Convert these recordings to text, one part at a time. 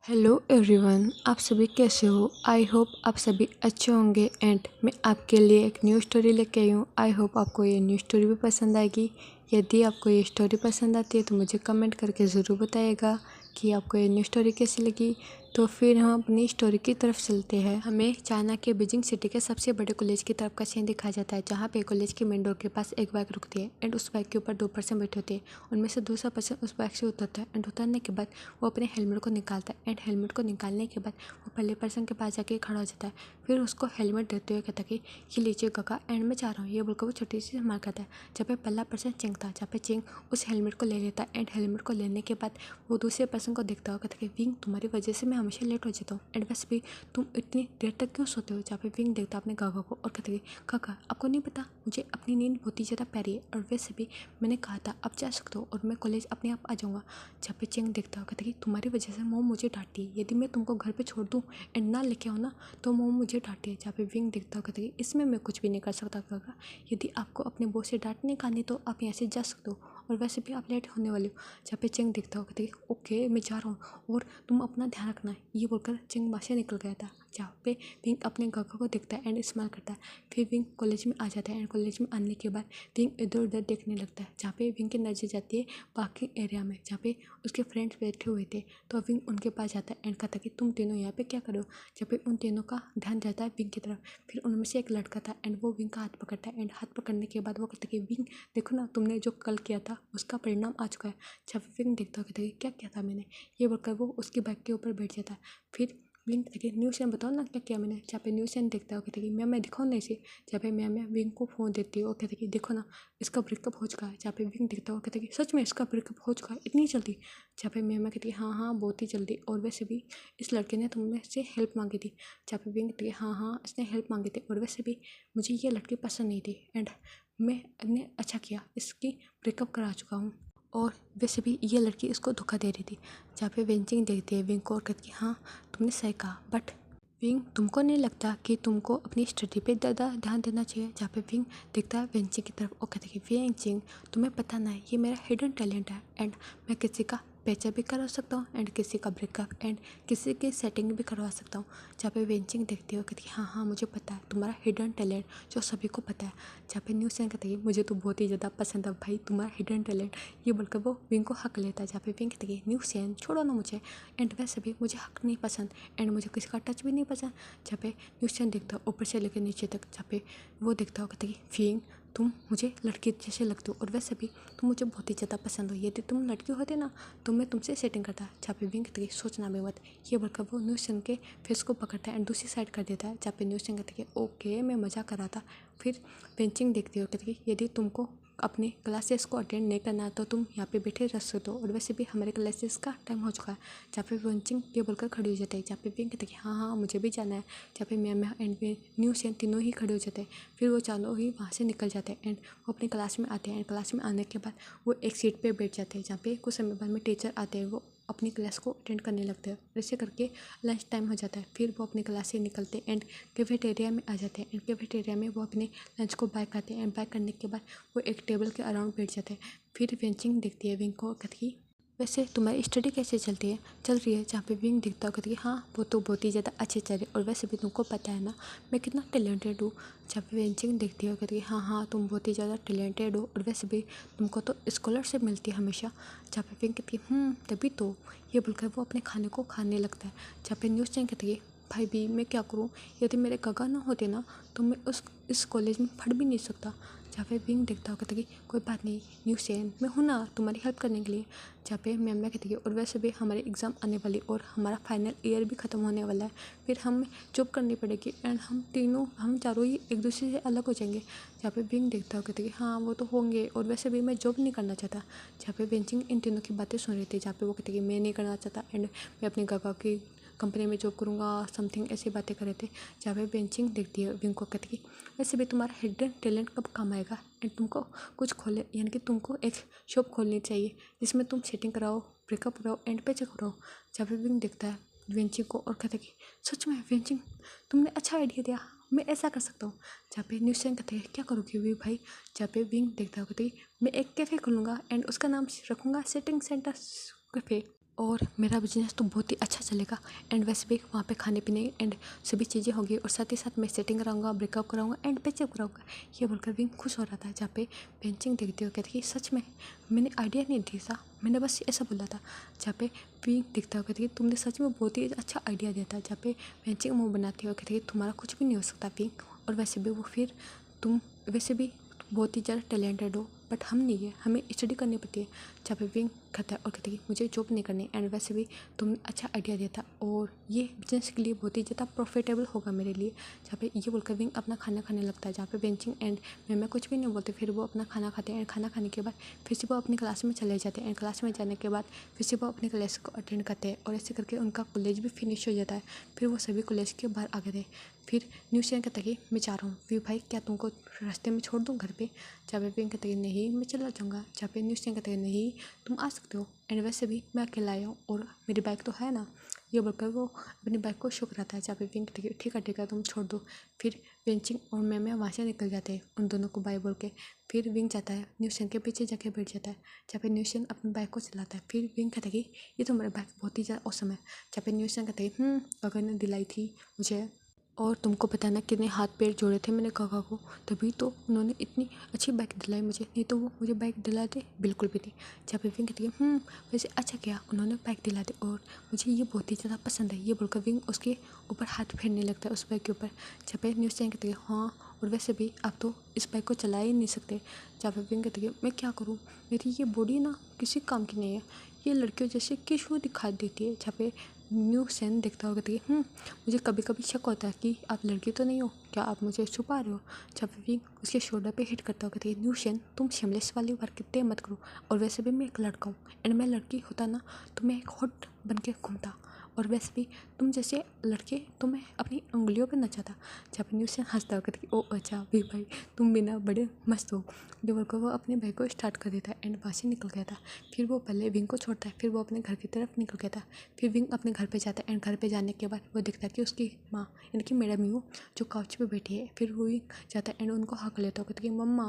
Hello everyone, आप सभी कैसे हो। आई होप आप सभी अच्छे होंगे एंड मैं आपके लिए एक न्यू स्टोरी लेके आई हूँ। आई होप आपको ये न्यू स्टोरी भी पसंद आएगी। यदि आपको ये स्टोरी पसंद आती है तो मुझे कमेंट करके ज़रूर बताइएगा कि आपको ये न्यू स्टोरी कैसी लगी। तो फिर हम अपनी स्टोरी की तरफ चलते हैं। हमें चाइना के बीजिंग सिटी के सबसे बड़े कॉलेज की तरफ का सीन दिखाया जाता है, जहाँ पे कॉलेज के मेन डोर के पास एक बाइक रुकती है एंड उस बाइक के ऊपर 2 पर्सन बैठे होते हैं। उनमें से दूसरा पर्सन उस बाइक से उतरता है एंड उतरने के बाद वो अपने हेलमेट को निकालता है एंड हेलमेट को निकालने के बाद वो पहले पर्सन के पास जाके खड़ा हो जाता है। फिर उसको हेलमेट देते हुए कहता है कि ये लीजिए काका एंड मैं जा रहा हूँ, ये बोलकर वो छोटी सी मार करता है। जहाँ पे पहला पर्सन चिंग था, जहाँ पे चिंग उस हेलमेट को ले लेता है एंड हेलमेट को लेने के बाद वो दूसरे पर्सन को देखता हो, कहता है कि विंग तुम्हारी वजह से मैं हमेशा लेट हो जाता हूँ एंड वैसे भी तुम इतनी देर तक क्यों सोते हो। जहाँ पे विंग देखता अपने काका को और कहता है कि काका आपको नहीं पता मुझे अपनी नींद बहुत ही ज़्यादा प्यारी है और वैसे भी मैंने कहा था आप जा सकते हो और मैं कॉलेज अपने आप आ जाऊँगा। जहाँ पे चिंग देखता हो, कहता है कि तुम्हारी वजह से मोम मुझे डांटती है, यदि मैं तुमको घर पे छोड़ दूँ एंड ना लेके आओ ना तो मोम मुझे डांटती है। जहाँ पे विंग देखता हो, कहता है कि इसमें मैं कुछ भी नहीं कर सकता काका, यदि आपको अपने बॉस से डांट नहीं खानी तो आप यहाँ से जा सकते हो और वैसे भी आप लेट होने वाले हो। जहाँ पे चिंग देखता हो, कहता है कि ओके मैं जा रहा हूँ और तुम अपना ध्यान रखना है। ये बोलकर चिंग वहाँ से निकल गया था। जहाँ पे विंग अपने काका को देखता है एंड स्माइल करता है। फिर विंग कॉलेज में आ जाता है एंड कॉलेज में आने के बाद विंग इधर उधर देखने लगता है। जहाँ पे विंग की नजर जाती है बाकी एरिया में, जहाँ पे उसके फ्रेंड्स बैठे हुए थे। तो विंग उनके पास जाता है एंड कहता है कि तुम तीनों यहाँ पे क्या करो। जहाँ पे उन तीनों का ध्यान जाता है विंग की तरफ। फिर उनमें से एक लड़का था एंड वो विंग का हाथ पकड़ता है एंड हाथ पकड़ने के बाद वो कहता है कि विंग देखो ना, तुमने जो कल किया था उसका परिणाम आ चुका है। जब विंग देखता है, कहता है कि क्या किया था मैंने, ये बोलकर वो उसकी बाइक के ऊपर बैठ जाता है। फिर विंग कहता है कि न्यूज़ बताओ ना क्या किया मैंने। जहाँ पे न्यूज़ देखता है, कहता है कि मैं दिखाऊँ ना इसे। जहाँ पे मैं विंग को फ़ोन देती हूँ और कहता है कि देखो ना इसका ब्रेकअप हो चुका है। जहाँ पे विंग दिखता है, कहता है कि सच में इसका ब्रेकअप हो चुका है इतनी जल्दी। जहाँ पे मैं कहती है हाँ हाँ बहुत ही जल्दी, और वैसे भी इस लड़के ने तुमने से हेल्प मांगी थी। जहाँ पे विंग कहती है हाँ हाँ इसने हेल्प मांगी थी और वैसे भी मुझे ये लड़की पसंद नहीं थी एंड मैंने अच्छा किया इसकी ब्रेकअप करा चुका हूँ और वैसे भी ये लड़की इसको धोखा दे रही थी। जहाँ पे वेंचिंग देखती है विंग को और कहती है हाँ तुमने सही कहा, बट विंग तुमको नहीं लगता कि तुमको अपनी स्टडी पे ज़्यादा ध्यान देना चाहिए। जहाँ पे विंग देखता है वेंचिंग की तरफ और कहता है कि वेंचिंग तुम्हें पता ना है ये मेरा हिडन टैलेंट है एंड मैं किसी का पैचा भी करवा सकता हूँ एंड किसी का ब्रेकअप एंड किसी की सेटिंग भी करवा सकता हूँ। जहाँ पे वेंचिंग देखती है और कहती है हाँ हाँ मुझे पता है तुम्हारा हिडन टैलेंट जो सभी को पता है। जहाँ पे न्यूज़ कहती है मुझे तो बहुत ही ज़्यादा पसंद है भाई तुम्हारा हिडन टैलेंट, ये बोलकर वो विंग को हक लेता है। जहाँ पे विंग कहती है न्यूज़ छोड़ो ना मुझे एंड वैसे भी मुझे हक नहीं पसंद एंड मुझे किसी का टच भी नहीं पसंद। जहाँ पे न्यूज़ देखता हो ऊपर से लेकर नीचे तक, जहाँ पे वो देखता हो, कहता है विंग तुम मुझे लड़की जैसे लगते हो और वैसे भी तुम मुझे बहुत ही ज़्यादा पसंद हो, यदि तुम लड़की होते ना तो मैं तुमसे सेटिंग करता। जहाँ पे विंग कहती है सोचना भी मत, ये बोलकर वो न्यूज़ के फेस को पकड़ता है एंड दूसरी साइड कर देता है। जहाँ पे न्यूज़ कहती है ओके मैं मज़ा कर रहा था। फिर बेंचिंग देखती हो, कहती है यदि तुमको अपने क्लासेस को अटेंड नहीं करना तो तुम यहाँ पे बैठे रह सकते हो और वैसे भी हमारे क्लासेस का टाइम हो चुका है। जहाँ पे बेंचिंग ये बोलकर खड़ी हो जाती है। जहाँ पे विंग कहती है हाँ हाँ मुझे भी जाना है। जहाँ पे मैं एंड न्यूज़ तीनों ही खड़े हो जाते हैं। फिर वो चारों ही वहाँ से निकल जाते हैं एंड वो अपनी क्लास में आते हैं एंड क्लास में आने के बाद वो एक सीट पे बैठ जाते हैं। जहाँ पे कुछ समय बाद में टीचर आते हैं, वो अपनी क्लास को अटेंड करने लगते हैं। ऐसे करके लंच टाइम हो जाता है। फिर वो अपनी क्लास से निकलते एंड कैफेटेरिया में आ जाते हैं एंड कैफेटेरिया में वो अपने लंच को बाय करते हैं एंड बाय करने के बाद वो एक टेबल के अराउंड बैठ जाते हैं। फिर वेंचिंग देखती है विंग को, कहती है वैसे तुम्हारी स्टडी कैसे चल रही है। जहाँ पे विंग दिखता हो, कहती है हाँ वो तो बहुत ही ज़्यादा अच्छे चल रही है और वैसे भी तुमको पता है ना मैं कितना टैलेंटेड हूँ। जहाँ पे वेंचिंग देखती हो, कहती है हाँ हाँ तुम बहुत ही ज़्यादा टैलेंटेड हो और वैसे भी तुमको तो स्कॉलरशिप मिलती है हमेशा। जहाँ पे विंग कहती है तभी तो, ये बोलकर वो अपने खाने को खाने लगता है। जहाँ पे न्यूज़ चैन कहती है भाई भी मैं क्या करूँ, यदि मेरे काका ना होते ना तो मैं इस कॉलेज में पढ़ भी नहीं सकता। जहाँ पे विंग देखता हो, कहता कि कोई बात नहीं न्यूज़ चैन मैं हूँ ना तुम्हारी हेल्प करने के लिए। जहाँ पे मैम कहती है और वैसे भी हमारे एग्ज़ाम आने वाली और हमारा फाइनल ईयर भी ख़त्म होने वाला है, फिर हमें जॉब करनी पड़ेगी एंड हम चारों ही एक दूसरे से अलग हो जाएंगे। जहाँ पे विंग देखता हो, कहते कि हाँ वो तो होंगे और वैसे भी मैं जॉब नहीं करना चाहता। जहाँ पे वेंचिंग इन तीनों की बातें सुन रही थी। जहाँ पे वो कहते कि मैं नहीं करना चाहता एंड मैं अपने काका की कंपनी में जॉब करूँगा, समथिंग ऐसी बातें कर रहे थे। जहाँ पे बेंचिंग देखती है विंग को, कहती कि वैसे भी तुम्हारा हिडन टैलेंट कब काम आएगा एंड तुमको कुछ खोले, यानी कि तुमको एक शॉप खोलनी चाहिए जिसमें तुम सेटिंग कराओ, ब्रेकअप कराओ एंड पैचअप कराओ। जहाँ पे विंग देखता है वेंचिंग को और कहता कि सच में वेंचिंग तुमने अच्छा आइडिया दिया, मैं ऐसा कर सकता हूँ। जहाँ पे न्यूज़ चैन कहते हैं क्या करोगे वी भाई। जहाँ पे विंग देखता है, कहते मैं एक कैफ़े खोलूँगा एंड उसका नाम रखूँगा सेटिंग सेंटर कैफ़े। और मेरा बिजनेस तो बहुत ही अच्छा चलेगा। एंड वैसे भी वहाँ पे खाने पीने एंड सभी चीज़ें होंगी और साथ ही साथ मैं सेटिंग कराऊंगा, ब्रेकअप कराऊंगा एंड पेचअप कराऊंगा। ये बोलकर विंग खुश हो रहा था। जहाँ पे पेंचिंग देखते हो कहते कि सच में मैंने आइडिया नहीं दिया था, मैंने बस ऐसा बोला था। जहाँ पे विंग दिखता हो कहते कि तुमने सच में बहुत ही अच्छा आइडिया दिया था। जहाँ पे पेंचिंग मुँह बनाती हो कहते कि तुम्हारा कुछ भी नहीं हो सकता विंग। और वैसे भी वो फिर तुम वैसे भी बहुत ही ज़्यादा टैलेंटेड हो, बट हम नहीं है, हमें स्टडी करनी पड़ती है। जहाँ पे विंग कहता है और कहते कि मुझे जॉब नहीं करनी एंड वैसे भी तुमने अच्छा आइडिया दिया था और ये बिजनेस के लिए बहुत ही ज़्यादा प्रॉफिटेबल होगा मेरे लिए। जहाँ पे ये बोलकर विंग अपना खाना खाने लगता है। जहाँ पे बेंचिंग एंड मैं कुछ भी नहीं बोलते, फिर वो अपना खाना खाते हैं एंड खाना खाने के बाद फिर से वो अपनी क्लास में चले जाते हैं एंड क्लास में जाने के बाद फिर से वो अपने क्लास को अटेंड करते हैं और ऐसे करके उनका कॉलेज भी फिनिश हो जाता है। फिर वो सभी कॉलेज के बाहर आ गए थे। फिर न्यूज़ चैनल कहता कि मैं जा रहा हूँ, फिर भाई क्या तुमको रास्ते में छोड़ दूँ घर पे? जहाँ पे विंग कहता कि नहीं मैं चला जाऊँगा। जहाँ पे न्यूज़ चैनल कहता कि नहीं तुम आ सकते हो एंड वैसे भी मैं अकेला आया हूँ और मेरी बाइक तो है ना। ये बोलकर वो अपनी बाइक को शो कराता है। जहाँ पे विंग कहता कि ठीक है तुम छोड़ दो। फिर बेंचिंग और मैं वहाँ से निकल जाते हैं उन दोनों को बाय बोल के। फिर विंग जाता है न्यूज़ चैनल के पीछे जाके बैठ जाता है। जहाँ पे न्यूज़ चैनल अपनी बाइक को चलाता है। फिर विंग कहता कि ये तो मेरी बाइक बहुत ही ज़्यादा औसम है। जहाँ पे न्यूज़ चैनल कहता कि काका ने दिलाई थी मुझे, और तुमको पता ना कितने हाथ पैर जोड़े थे मैंने काका को, तभी तो उन्होंने इतनी अच्छी बाइक दिलाई मुझे, नहीं तो वो मुझे बाइक दिलाते बिल्कुल भी नहीं। जहाँ पे विंग कहती है वैसे अच्छा किया उन्होंने बाइक दिला दी और मुझे ये बहुत ही ज़्यादा पसंद है। ये बोलकर विंग उसके ऊपर हाथ फेरने लगता है उस बाइक के ऊपर। जहाँ पे न्यूज़ चैनल कहती है हाँ और वैसे भी आप तो इस बाइक को चला ही नहीं सकते। जहाँ पे विंग कहती है मैं क्या करूँ, मेरी ये बॉडी ना किसी काम की नहीं है, ये लड़कियों जैसे किशू दिखा देती है। जहाँ पे न्यू सेन देखता होगा कि मुझे कभी कभी शक होता है कि आप लड़की तो नहीं हो, क्या आप मुझे छुपा रहे हो? जब भी उसके शोल्डर पे हिट करता होगा कि न्यू सेन तुम शिमलेस वाली हरकतें मत करो, और वैसे भी मैं एक लड़का हूँ एंड मैं लड़की होता ना तो मैं एक हॉट बन के घूमता, और वैसे भी तुम जैसे लड़के तो मैं अपनी उंगलियों पे नचाता। जब न्यू सेन हंसता होगा कि ओ अच्छा भी भाई तुम भी ना बड़े मस्त हो। जो को वो अपने भाई को स्टार्ट कर देता है एंड वहाँ से निकल गया था। फिर वो पहले विंग को छोड़ता है, फिर वो अपने घर की तरफ निकल गया था। फिर विंग अपने घर पे जाता है एंड घर पे जाने के बाद वो देखता है कि उसकी माँ यानी कि मैडम यू जो काउच पे बैठी है। फिर वो विंग जाता है एंड उनको हक लेता है, कहता कि मम्मा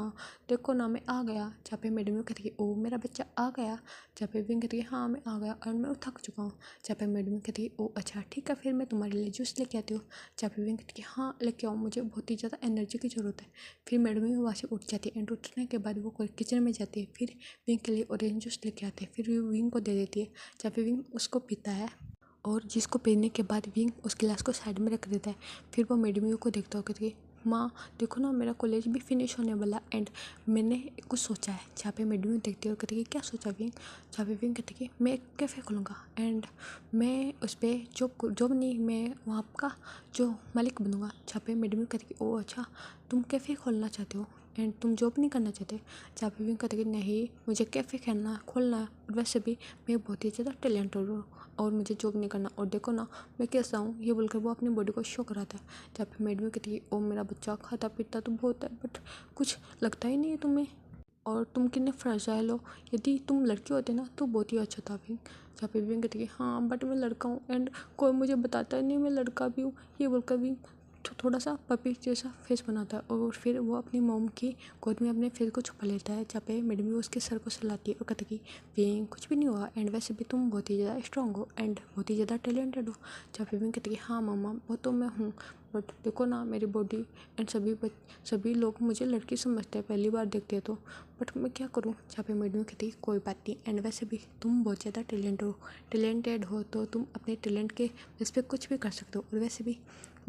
देखो ना मैं आ गया। जहाँ पे मैडम यू कहती है ओ मेरा बच्चा आ गया। जहाँ पे विंग कहती है हाँ मैं आ गया और मैं थक चुका हूँ। जहाँ पे मैडम यू कहती है ओ अच्छा ठीक है फिर मैं तुम्हारे लिए जूस लेके आती हूँ। जहाँ पे विंग कहती है हाँ लेके आओ, मुझे बहुत ही ज़्यादा एनर्जी की ज़रूरत है। फिर मैडम यू वहाँ से उठ जाती है एंड उठने के बाद वो किचन में जाती है। फिर विंग के लिए ऑरेंज जूस लेके आते हैं, फिर विंग को दे देती है। जहाँ पे विंग उसको पीता है और जिसको पीने के बाद विंग उस गिलास को साइड में रख देता है। फिर वो मैडम यू को देखता होगा कि माँ देखो ना मेरा कॉलेज भी फिनिश होने वाला एंड मैंने कुछ सोचा है। जहाँ पे मैडम यू देखती है और कहती है क्या सोचा विंग? जहाँ पे विंग कहती है मैं एक कैफ़े खोलूँगा एंड मैं उस पर जॉब नहीं मैं वहाँ का जो मालिक बनूँगा। जहाँ पे मैडम यू कहती है ओ अच्छा तुम कैफ़े खोलना चाहते हो एंड तुम जॉब नहीं करना चाहते? जहाँ पे विंग कहते कि नहीं मुझे कैफ़े खोलना है और वैसे भी मैं बहुत ही ज़्यादा टैलेंटेड हूँ और मुझे जॉब नहीं करना, और देखो ना मैं कैसा हूँ। ये बोलकर वो अपनी बॉडी को शो कराता है। जहाँ पे मैडम कहती है ओ मेरा बच्चा खाता पीता तो बहुत है बट कुछ लगता ही नहीं है तुम्हें, और तुम कितने फ्रेजाइल हो, यदि तुम लड़के होते ना तो बहुत ही अच्छा था विंग। जहाँ पे विंग कहती है हाँ बट मैं लड़का हूँ एंड कोई मुझे बताता ही नहीं मैं लड़का भी हूँ। ये बोलकर विंग थोड़ा सा पपी जैसा फेस बनाता है और फिर वो अपनी मॉम की गोद में अपने फेस को छुपा लेता है। जहाँ पे मैडम भी उसके सर को सहलाती है और कहती कि विंग कुछ भी नहीं हुआ एंड वैसे भी तुम बहुत ही ज़्यादा स्ट्रांग हो एंड बहुत ही ज़्यादा टैलेंटेड हो। जहाँ पे विंग कहती कि हाँ मामा वो तो मैं हूँ, बट देखो ना मेरी बॉडी एंड सभी लोग मुझे लड़की समझते हैं पहली बार देखते हैं तो, बट मैं क्या करूँ? जहाँ पे मैडम कहती कोई बात नहीं एंड वैसे भी तुम बहुत ज़्यादा टैलेंटेड हो तो तुम अपने टैलेंट के बेस पे कुछ भी कर सकते हो, और वैसे भी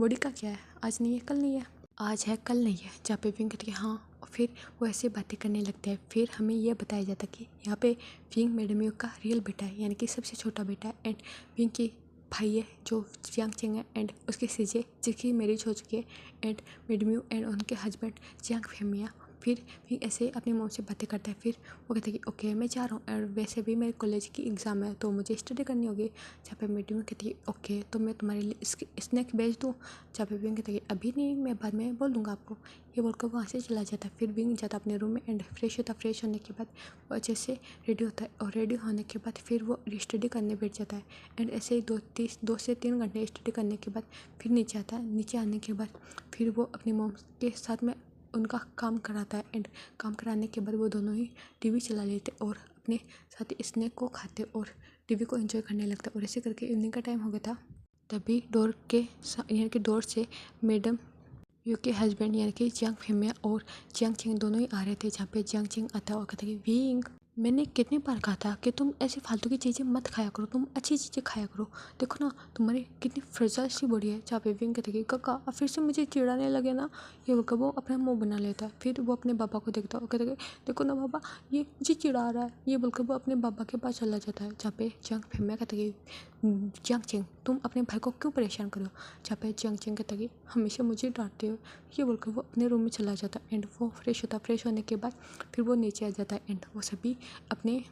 बॉडी का क्या है, आज नहीं है कल नहीं है, आज है कल नहीं है। जहाँ पे विंग कहती है हाँ, फिर वो ऐसे बातें करने लगते हैं। फिर हमें यह बताया जाता है कि यहाँ पे विंग मैडम यू का रियल बेटा है यानी कि सबसे छोटा बेटा है एंड विंग की भाई है जो जियांग चेंग है एंड उसके सीजे जिसकी मैरिज हो चुकी है एंड मैडम यू एंड उनके हस्बैंड जियांग फेमिया। फिर ऐसे अपनी मॉम से बातें करता है। फिर वो कहते हैं कि ओके मैं जा रहा हूँ और वैसे भी मेरे कॉलेज की एग्ज़ाम है तो मुझे स्टडी करनी होगी। जहाँ पे मैडम कहती है ओके तो मैं तुम्हारे लिए स्नैक भेज दूँ? जहाँ पे विंग कहती है अभी नहीं मैं बाद में बोल दूँगा आपको। ये बोलकर वहाँ से चला जाता है। फिर विंग जाता अपने रूम में एंड फ्रेश होता, फ्रेश होने के बाद वो अच्छे से रेडी होता है और रेडी होने के बाद फिर वो स्टडी करने बैठ जाता है एंड ऐसे ही 2 से 3 घंटे स्टडी करने के बाद फिर नीचे आता है। नीचे आने के बाद फिर वो अपनी मॉम के साथ में उनका काम कराता है एंड काम कराने के बाद वो दोनों ही टीवी चला लेते और अपने साथ स्नैक को खाते और टीवी को एंजॉय करने लगता है। और ऐसे करके इवनिंग का टाइम हो गया था। तभी डोर के यानी कि डोर से मैडम यू के हस्बैंड यानी कि जियांग फेमिया और जियांग चेंग दोनों ही आ रहे थे। जहाँ पे जियांग चेंग आता है और कहता है कि विंग, मैंने कितनी बार कहा था कि तुम ऐसी फालतू की चीज़ें मत खाया करो, तुम अच्छी चीज़ें खाया करो। देखो ना तुम्हारी कितनी फ्रेजाइल सी बॉडी है। जहाँ पे विंग कहते कि काका अब फिर से मुझे चिढ़ाने लगे ना। ये बोलकर वो अपना मुंह बना लेता है। फिर वो अपने पापा को देखता है और कहता है देखो ना पापा ये मुझे चिढ़ा रहा है। ये बोलकर वो अपने पापा के पास चला जाता है। जहाँ पे जियांग फेमिया कहता है कि जियांग चेंग तुम अपने भाई को क्यों परेशान करो। जहाँ पे जियांग चेंग कहता है कि हमेशा मुझे डांटते हो। ये बोलकर वो अपने रूम में चला जाता है एंड वो फ्रेश होता है। फ्रेश होने के बाद फिर वो नीचे आ जाता है एंड वो सभी अपने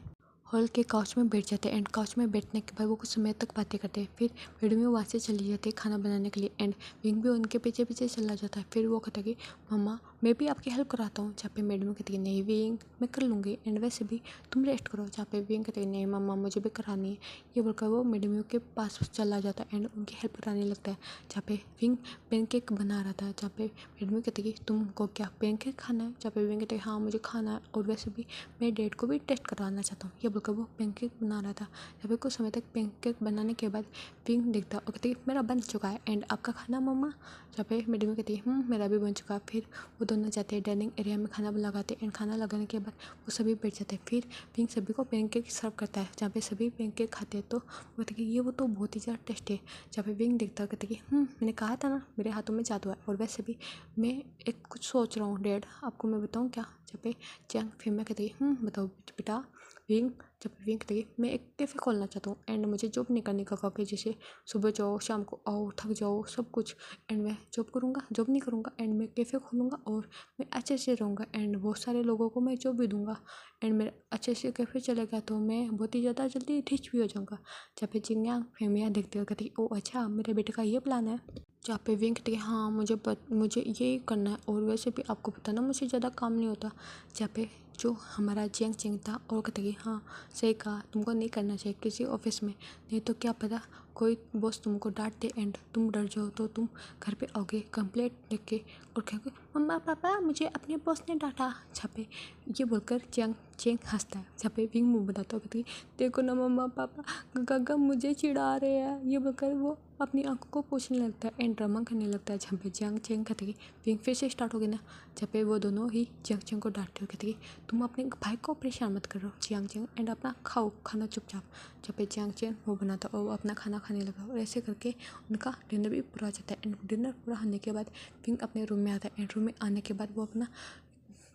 हॉल के काउच में बैठ जाते हैं। एंड काउच में बैठने के बाद वो कुछ समय तक बातें करते हैं। फिर मैडम भी वहाँ से चली जाती है खाना बनाने के लिए एंड विंग भी उनके पीछे पीछे चला जाता है। फिर वो कहता है कि मम्मा मैं भी आपकी हेल्प कराता हूँ। जहाँ पे मैडम कहती है नहीं विंग मैं कर लूँगी एंड वैसे भी तुम रेस्ट करो। जहाँ पे विंग कहती है नहीं मम्मा मुझे भी करानी है। ये बोलकर वो मैडम के पास चला जाता है एंड उनकी हेल्प कराने लगता है। जहाँ पे विंग पैनकेक बना रहा था। जहाँ पे मैडम कहती है कि तुमको क्या पैनकेक खाना है। जहाँ पे विंग कहते हैं हाँ मुझे खाना है और वैसे भी मैं डैड को भी टेस्ट करवाना चाहता हूँ। ये बोलकर वो पैनकेक बना रहा था। जब भी कुछ समय तक पैनकेक बनाने के बाद विंग देखता और कहती है मेरा बन चुका है एंड आपका खाना मम्मा। जहाँ पे मैडम कहती है मेरा भी बन चुका है। फिर वो दोनों जाते हैं डाइनिंग एरिया में खाना लगाते एंड खाना लगाने के बाद वो सभी बैठ जाते हैं। फिर विंग सभी को पैनकेक सर्व करता है। जहाँ पे सभी पैनकेक खाते हैं तो वो कहते हैं कि ये वो तो बहुत ही ज़्यादा टेस्टी है। जहाँ पे विंग देखता कहते हैं कि मैंने कहा था ना मेरे हाथों में जादू है और वैसे भी मैं एक कुछ सोच रहा हूँ डैड आपको मैं बताऊँ क्या। जहाँ पे जियांग फेमिया कहती है बताओ बेटा। विंग जब विंग कहती है मैं एक कैफ़े खोलना चाहता हूँ एंड मुझे जॉब नहीं करनी काका कि जैसे सुबह जाओ शाम को आओ थक जाओ सब कुछ एंड मैं जॉब नहीं करूँगा एंड मैं कैफ़े खोलूँगा और मैं अच्छे से रहूँगा एंड बहुत सारे लोगों को मैं जॉब भी दूँगा एंड मेरा अच्छे से कैफ़े चलेगा तो मैं बहुत ही ज़्यादा जल्दी रिच भी हो जाऊँगा। जहाँ पे जियांग फेमिया देखते हुए कहती है ओ अच्छा मेरे बेटे का ये प्लान है। जहाँ पे विंग कहती है हाँ मुझे यही करना है और वैसे भी आपको पता ना मुझे ज़्यादा काम नहीं होता। जहाँ पे जो हमारा जियांग चेंग था और कहते कि हाँ सही कहा तुमको नहीं करना चाहिए किसी ऑफिस में, नहीं तो क्या पता कोई बॉस तुमको डांट दे एंड तुम डर जाओ तो तुम घर पे आओगे कंप्लेंट लिख के और कहोगे मम्मा पापा मुझे अपने बॉस ने डांटा। जहाँ पे ये बोलकर जियांग चेंग हंसता है। जहाँ पे विंग मुँह बताता है कहती देखो ना मम्मा पापा गगा मुझे चिढ़ा रहे हैं। ये बोलकर वो अपनी आंखों को पोंछने लगता है एंड ड्रामा करने लगता है। जहाँ पे जियांग चेंग कहते कि विंग फिर से स्टार्ट हो गया ना। जहाँ पे वो दोनों ही जियांग चेंग को डांटते हुए कहते कि तुम अपने भाई को परेशान मत करो जियांग चेंग एंड अपना खाओ खाना चुपचाप। जहाँ पे जियांग चेंग वो बनाता और वो अपना खाना खाने लगा और ऐसे करके उनका डिनर भी पूरा हो जाता है। एंड डिनर पूरा होने के बाद विंग अपने रूम में आता है एंड रूम में आने के बाद वो अपना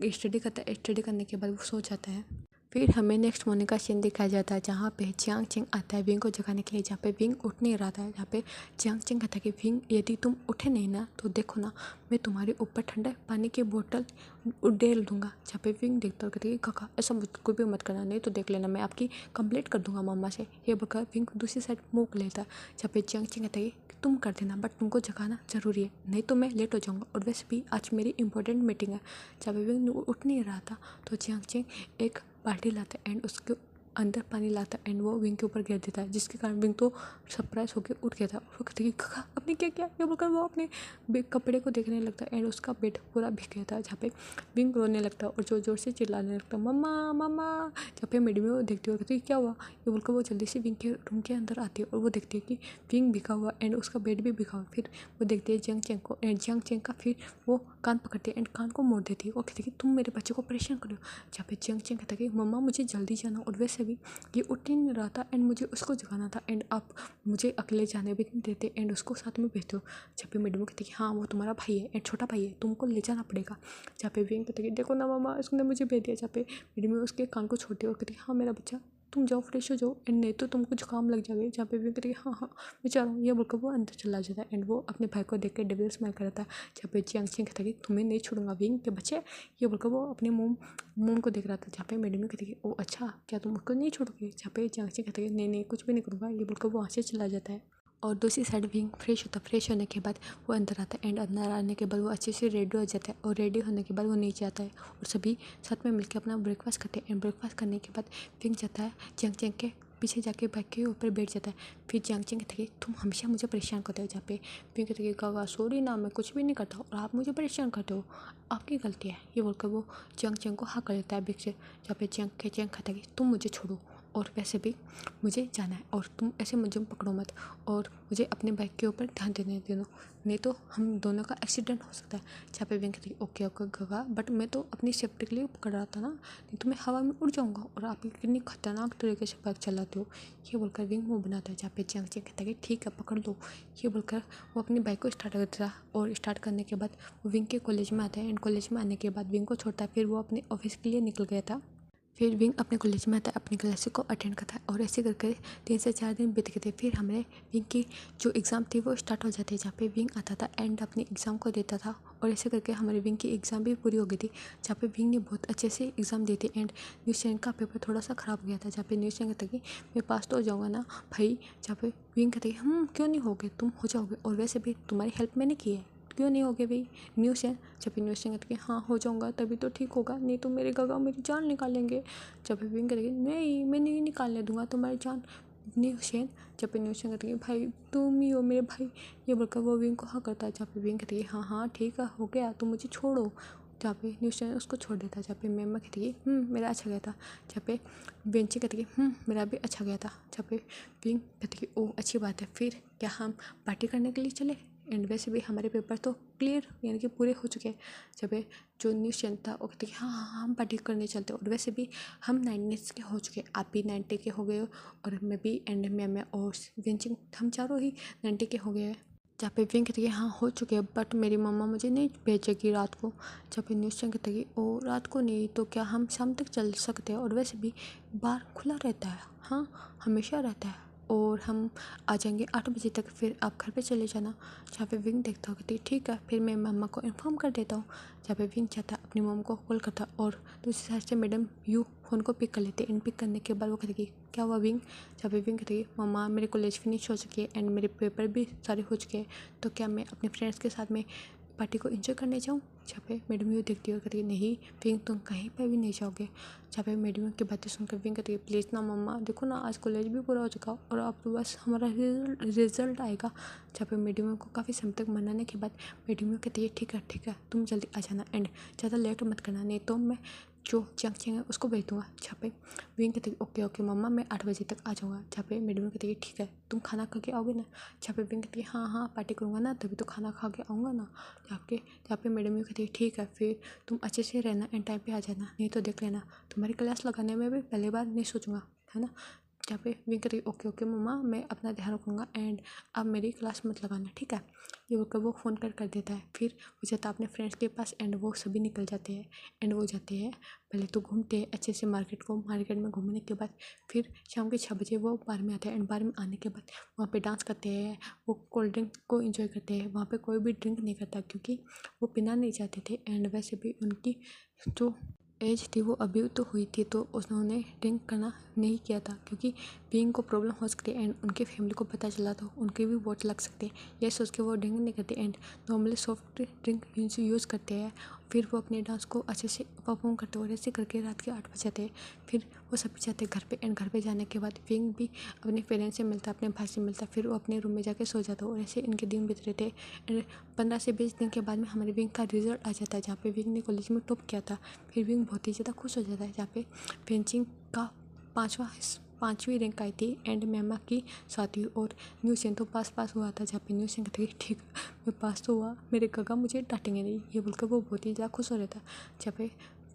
स्टडी करता है। स्टडी करने के बाद वो सो जाता है। फिर हमें नेक्स्ट मॉर्निंग का सीन दिखाया जाता है जहाँ पे जियांग चेंग आता है विंग को जगाने के लिए। जहाँ पे विंग उठ नहीं रहा था। जहाँ पे जियांग चेंग कहता है कि विंग यदि तुम उठे नहीं ना तो देखो ना मैं तुम्हारे ऊपर ठंडा पानी की बोतल उड़ेल दूंगा। जहाँ पे विंग देखता और कहता है काका ऐसा कोई भी मत करना, नहीं तो देख लेना मैं आपकी कंप्लेंट कर दूंगा मम्मा से। ये बोलकर विंग दूसरी साइड मुँह लेता है। जहाँ पे जियांग चेंग कहता है कि तुम कर देना बट तुमको जगाना ज़रूरी है नहीं तो मैं लेट हो जाऊँगा और वैसे भी आज मेरी इंपॉर्टेंट मीटिंग है। जब विंग उठ नहीं रहा था तो जियांग चेंग एक बाल्टी लाता है एंड उसके अंदर पानी लाता है एंड वो विंग के ऊपर गिर देता है जिसके कारण विंग तो सरप्राइज होकर उठ गया था। वो कहते कि काका आपने क्या किया। ये बोलकर वो अपने कपड़े को देखने लगता है एंड उसका बेड पूरा भीग गया था। जहाँ पे विंग रोने लगता है और जोर जोर से चिल्लाने लगता है मम्मा मम्मा। जहाँ पे मैडम वो देखती है और कहती है क्या हुआ। ये बोलकर वो जल्दी से विंग के रूम के अंदर आती है और वो देखती है कि विंग भीगा हुआ एंड उसका बेड भी भीगा हुआ। फिर वो देखती है जियांग चेंग को एंड जियांग चेंग का फिर वो कान पकड़ती है एंड कान को मोड़ देती है और कहती है कि तुम मेरे बच्चे को परेशान करो। जहाँ पे जियांग चेंग कहता है कि मम्मा मुझे जल्दी जाना और वैसे भी ये उठ ही नहीं रहा था एंड मुझे उसको जगाना था एंड आप मुझे अकेले जाने भी नहीं देते एंड उसको साथ में भेजते हो। जहाँ पे मैडम कहती है कि हाँ वो तुम्हारा भाई है एंड छोटा भाई है तुमको ले जाना पड़ेगा। जहाँ पे विंग कहते कि देखो ना मामा उसने मुझे भेज दिया। जहाँ पे मैडम उसके कान को छोड़ती है और कहती है हाँ मेरा बच्चा तुम जाओ फ्रेश हो जाओ एंड नहीं तो तुमको जुकाम लग जाएगा। जहाँ पे विंग कहती है हाँ हाँ मैं जा रहा हूँ। ये बोलकर वो अंदर चला जाता है एंड वो अपने भाई को देख के डेविल स्माइल करता है। जहाँ पे जियांग चेंग कहता है कि तुम्हें नहीं छोड़ूंगा विंग के बच्चे। ये बोलकर वो अपने मोम को देख रहा था। जहाँ पे मैडम कहती है ओ अच्छा क्या तुम उसको नहीं छोड़ोगे। जहाँ पे जियांग चेंग कहता है नहीं नहीं कुछ भी नहीं करूँगा। ये बोलकर वो वहाँ से चला जाता है और दूसरी साइड विंग फ्रेश होता है। फ्रेश होने के बाद वो अंदर आता है एंड अंदर आने के बाद वो अच्छे से रेडी हो जाता है और रेडी होने के बाद वो नीचे आता है और सभी साथ में मिलकर अपना ब्रेकफास्ट करते हैं एंड ब्रेकफास्ट करने के बाद विंग जाता है जियांग चेंग के पीछे जाके बाइक के ऊपर बैठ जाता है। फिर जियांग चेंग कहते हैं कि तुम हमेशा मुझे परेशान करते हो। जहाँ पे विंग कहते हैं कि काका सॉरी ना मैं कुछ भी नहीं करता और आप मुझे परेशान करते हो आपकी गलती है। ये बोलकर वो जियांग चेंग को हाँ कर लेता है बिग से। जहाँ पे जियांग चेंग कहता है कि तुम मुझे छोड़ो और वैसे भी मुझे जाना है और तुम ऐसे मुझे पकड़ो मत और मुझे अपने बाइक के ऊपर ध्यान देने दो, नहीं तो हम दोनों का एक्सीडेंट हो सकता है। जहाँ पे विंग कहती है ओके ओके गगा, बट मैं तो अपनी सेफ्टी के लिए पकड़ रहा था ना, नहीं तो मैं हवा में उड़ जाऊंगा और आप कितनी खतरनाक तरीके से बाइक चलाते हो। ये बोलकर विंग मुँह बनाता है। जहाँ पे चैंग चैंग कहता है कि ठीक है पकड़ लो। ये बोलकर वो अपनी बाइक को स्टार्ट करता है और स्टार्ट करने के बाद वो विंग के कॉलेज में आता है एंड कॉलेज में आने के बाद विंग को छोड़ता है। फिर वो अपने ऑफिस के लिए निकल गया था। फिर विंग अपने कॉलेज में आता है, अपनी क्लासेस को अटेंड करता है और ऐसे करके 3 से 4 दिन बीत गए थे। फिर हमारे विंग की जो एग्ज़ाम थी वो स्टार्ट हो जाती है। जहाँ पे विंग आता था एंड अपने एग्ज़ाम को देता था और ऐसे करके हमारे विंग की एग्ज़ाम भी पूरी हो गई थी। जहाँ पे विंग ने बहुत अच्छे से एग्ज़ाम दी थी एंड न्यूज़ चैनल का पेपर थोड़ा सा ख़राब हो गया था। जहाँ पे न्यूज़ चैनल कहता कि मैं पास तो हो जाऊँगा ना भाई। जहाँ पे विंग कहता कि क्यों नहीं होगे, तुम हो जाओगे और वैसे भी तुम्हारी हेल्प मैंने की है, क्यों नहीं होगे भाई। न्यूज़ चैनल जब भी न्यूज़ चैनल कहते कि हाँ हो जाऊँगा तभी तो ठीक होगा, नहीं तो मेरे गगा मेरी जान निकालेंगे। जब भी विंग करेगी नहीं मैं नहीं निकालने दूंगा तुम्हारी जान। न्यूज़ चैनल जब भी न्यूज़ चैनल कहती है भाई तुम ही हो मेरे भाई, ये बोलकर वो विंग को हाँ करता है। जब भी विंग कहती है हाँ हाँ ठीक है हो गया तुम मुझे छोड़ो। जहाँ पे न्यूज़ चैनल उसको छोड़ देता है। जहाँ पे मैम कहती है मेरा अच्छा गया था। जहाँ पे बेंची कहती है मेरा भी अच्छा गया था। जहाँ पे विंग कहती है ओह अच्छी बात है, फिर क्या हम पार्टी करने के लिए चले। एंड वैसे भी हमारे पेपर तो क्लियर यानी कि पूरे हो चुके हैं। जब जो न्यूज़ चैनल था वो कहते कि हाँ हम पार्टी करने चलते और वैसे भी हम 90 के हो चुके, आप भी 90 के हो गए हो और मैं भी एंड मैं और विंचिंग हम चारों ही 90 के हो गए हैं। जहाँ पे विंग कहती है हाँ हो चुके हैं बट मेरी मम्मा मुझे नहीं भेजेगी रात को। जहाँ पे न्यूज़ चैनल कहते कि ओ रात को नहीं तो क्या हम शाम तक चल सकते हैं और वैसे भी बार खुला रहता है, हाँ हमेशा रहता है और हम आ जाएंगे 8 बजे तक, फिर आप घर पे चले जाना। जहाँ पे विंग देखता हो कहती ठीक है, फिर मैं मम्मा को इन्फॉर्म कर देता हूँ। जहाँ पे विंग चाहता अपनी मम्मा को कॉल करता और दूसरी साइड से मैडम यू फ़ोन को पिक कर लेते। इन पिक करने के बाद वो कहती क्या हुआ विंग। जहाँ पे विंग कहती मम्मा मेरे कॉलेज फिनिश हो चुकी है एंड मेरे पेपर भी सारे हो चुके हैं, तो क्या मैं अपने फ्रेंड्स के साथ में पार्टी को एंजॉय करने जाऊँ। जहाँ पे मैडम यू देखती है और कहती है नहीं विंग तुम कहीं पर भी नहीं जाओगे। जहाँ पे मैडम की बातें सुनकर विंग कहती है प्लीज़ ना मम्मा देखो ना आज कॉलेज भी पूरा हो चुका और अब तो बस हमारा रिजल्ट आएगा। जहाँ पे मैडम को काफ़ी समय तक मनाने के बाद मैडम कहती है ठीक है तुम जल्दी आ जाना एंड ज़्यादा लेट मत करना, नहीं तो मैं जो चैंग चैंग है उसको भेज दूँगा। जहाँ पे विंग कहती है ओके मम्मा मैं 8 बजे तक आ जाऊँगा। जहाँ पे मैडम कहती है ठीक है तुम खाना खा के आओगे ना। जहाँ पे विंग कहती है हाँ पार्टी करूँगा ना तभी तो खाना खा के आऊँगा ना। जहाँ पे मैडम कहती है ठीक है फिर तुम अच्छे से रहना एंड टाइम पे आ जाना, नहीं तो देख लेना तुम्हारी क्लास लगाने में भी पहली बार नहीं सोचूंगा, है ना। जहाँ पे विंग कहती है ओके मम्मा मैं अपना ध्यान रखूँगा एंड अब मेरी क्लास मत लगाना ठीक है। ये बोलकर वो फ़ोन कर देता है। फिर वो जाता अपने फ्रेंड्स के पास एंड वो सभी निकल जाते हैं एंड वो जाते हैं पहले तो घूमते हैं अच्छे से मार्केट में घूमने के बाद फिर शाम के 6 बजे वो बार में आते हैं एंड बार में आने के बाद वहाँ पे डांस करते हैं, वो कोल्ड ड्रिंक को एंजॉय करते हैं। वहाँ पे कोई भी ड्रिंक नहीं करता क्योंकि वो पीना नहीं चाहते थे एंड वैसे भी उनकी जो एज थी वो अभी तो हुई थी तो उन्होंने ड्रिंक करना नहीं किया था क्योंकि विंग को प्रॉब्लम हो सकती है एंड उनके फैमिली को पता चला तो उनके भी वोट लग सकते हैं। ये सोच के वो ड्रिंक नहीं करते and normally soft drink use करते हैं। फिर वो अपने डांस को अच्छे से परफॉर्म करते और ऐसे करके रात के 8 बजे जाते हैं। फिर वो सभी जाते घर पे एंड घर पे जाने के बाद विंग भी अपने पेरेंट्स से मिलता अपने भाई से मिलता, फिर वो अपने रूम में जाके सो जाता और ऐसे इनके दिन बीत रहे थे एंड 15 से 20 दिन के बाद में हमारे विंग का रिजल्ट आ जाता है। जहाँ पे विंग ने कॉलेज में टॉप किया था। फिर विंग बहुत ही ज़्यादा खुश हो जाता है। जहाँ पे पेंचिंग का 5वीं रैंक आई थी एंड मैमा की 7वीं और न्यूसेन तो पास हुआ था। जहाँ पे न्यूसेन कहते हैं ठीक मैं पास तो हुआ मेरे काका मुझे डांटेंगे नहीं, ये बोलकर वो बहुत ही ज़्यादा खुश हो रहा था। जहाँ पे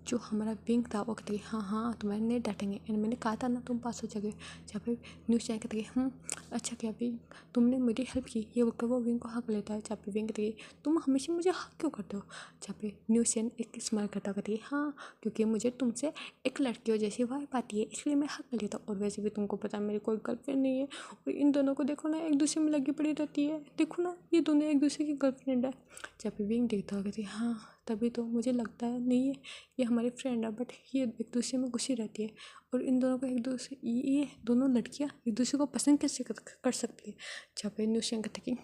जो हमारा विंग था वो कहते हाँ तुम्हारे नहीं डांटेंगे एंड मैंने कहा था ना तुम पास हो जाओगे। जहाँ पे न्यूज़ चैनल कहते अच्छा क्या विंग तुमने मेरी हेल्प की, ये बोलकर वो विंग को हक लेता है। जहाँ पे विंग कहते तुम हमेशा मुझे हक क्यों करते हो। जहाँ पे न्यूज़ चैनल एक स्माइल करता कहती है हाँ क्योंकि मुझे तुमसे एक लड़कियों जैसी वाइब आती है इसलिए मैं हक लेता हूँ और वैसे भी तुमको पता है मेरी कोई गर्लफ्रेंड नहीं है और इन दोनों को देखो ना एक दूसरे में लगी पड़ी रहती है, देखो ना ये दोनों एक दूसरे की गर्लफ्रेंड है। जहाँ पे विंग देखता कहती है हाँ तभी तो मुझे लगता है नहीं है ये हमारी फ्रेंड है बट ये एक दूसरे में घुसी रहती है और इन दोनों को एक दूसरे ये दोनों लड़कियां एक दूसरे को पसंद कैसे कर सकती है। जहाँ पे न्यूज़ कहते कि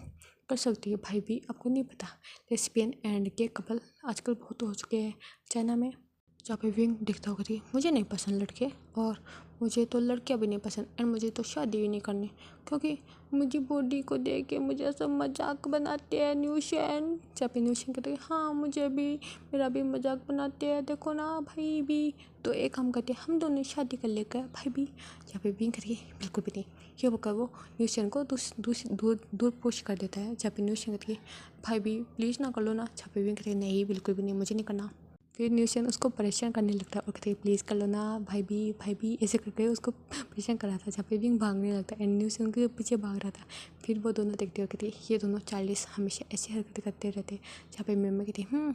कर सकती है भाई भी आपको नहीं पता लेस्बियन एंड गे कपल आजकल बहुत हो चुके हैं चाइना में। जहाँ पे विंग दिखता होगा कि मुझे नहीं पसंद लड़के और मुझे तो लड़कियां भी नहीं पसंद एंड मुझे तो शादी भी नहीं करनी, क्योंकि मुझे बॉडी को देख के मुझे सब मजाक बनाते हैं न्यूशन। जहाँ पे न्यूशन कहते हैं हाँ मुझे भी, मेरा भी मजाक बनाते हैं, देखो ना भाई भी। तो एक हम कहते हैं हम दोनों शादी कर लेकर भाई भी। जहाँ पे भी कहती है बिल्कुल भी नहीं, ये होकर वो न्यूशन को दूर पुश कर देता है। जहाँ पे न्यूशन कहती है भाई भी प्लीज़ ना कर लो ना। जहाँ पे भी कहती है नहीं बिल्कुल भी नहीं, मुझे नहीं करना। फिर न्यूशन उसको परेशान करने लगता है और कहते हैं प्लीज़ कर लो ना भाई भी ऐसे करके उसको परेशान कर रहा था। जहाँ पे विंग भागने लगता है एंड न्यूशन उनके पीछे भाग रहा था। फिर वो दोनों देखते हुए कहते हैं ये दोनों चार्लिस हमेशा ऐसी हरकतें करते रहते। जहाँ पे मैम कहती है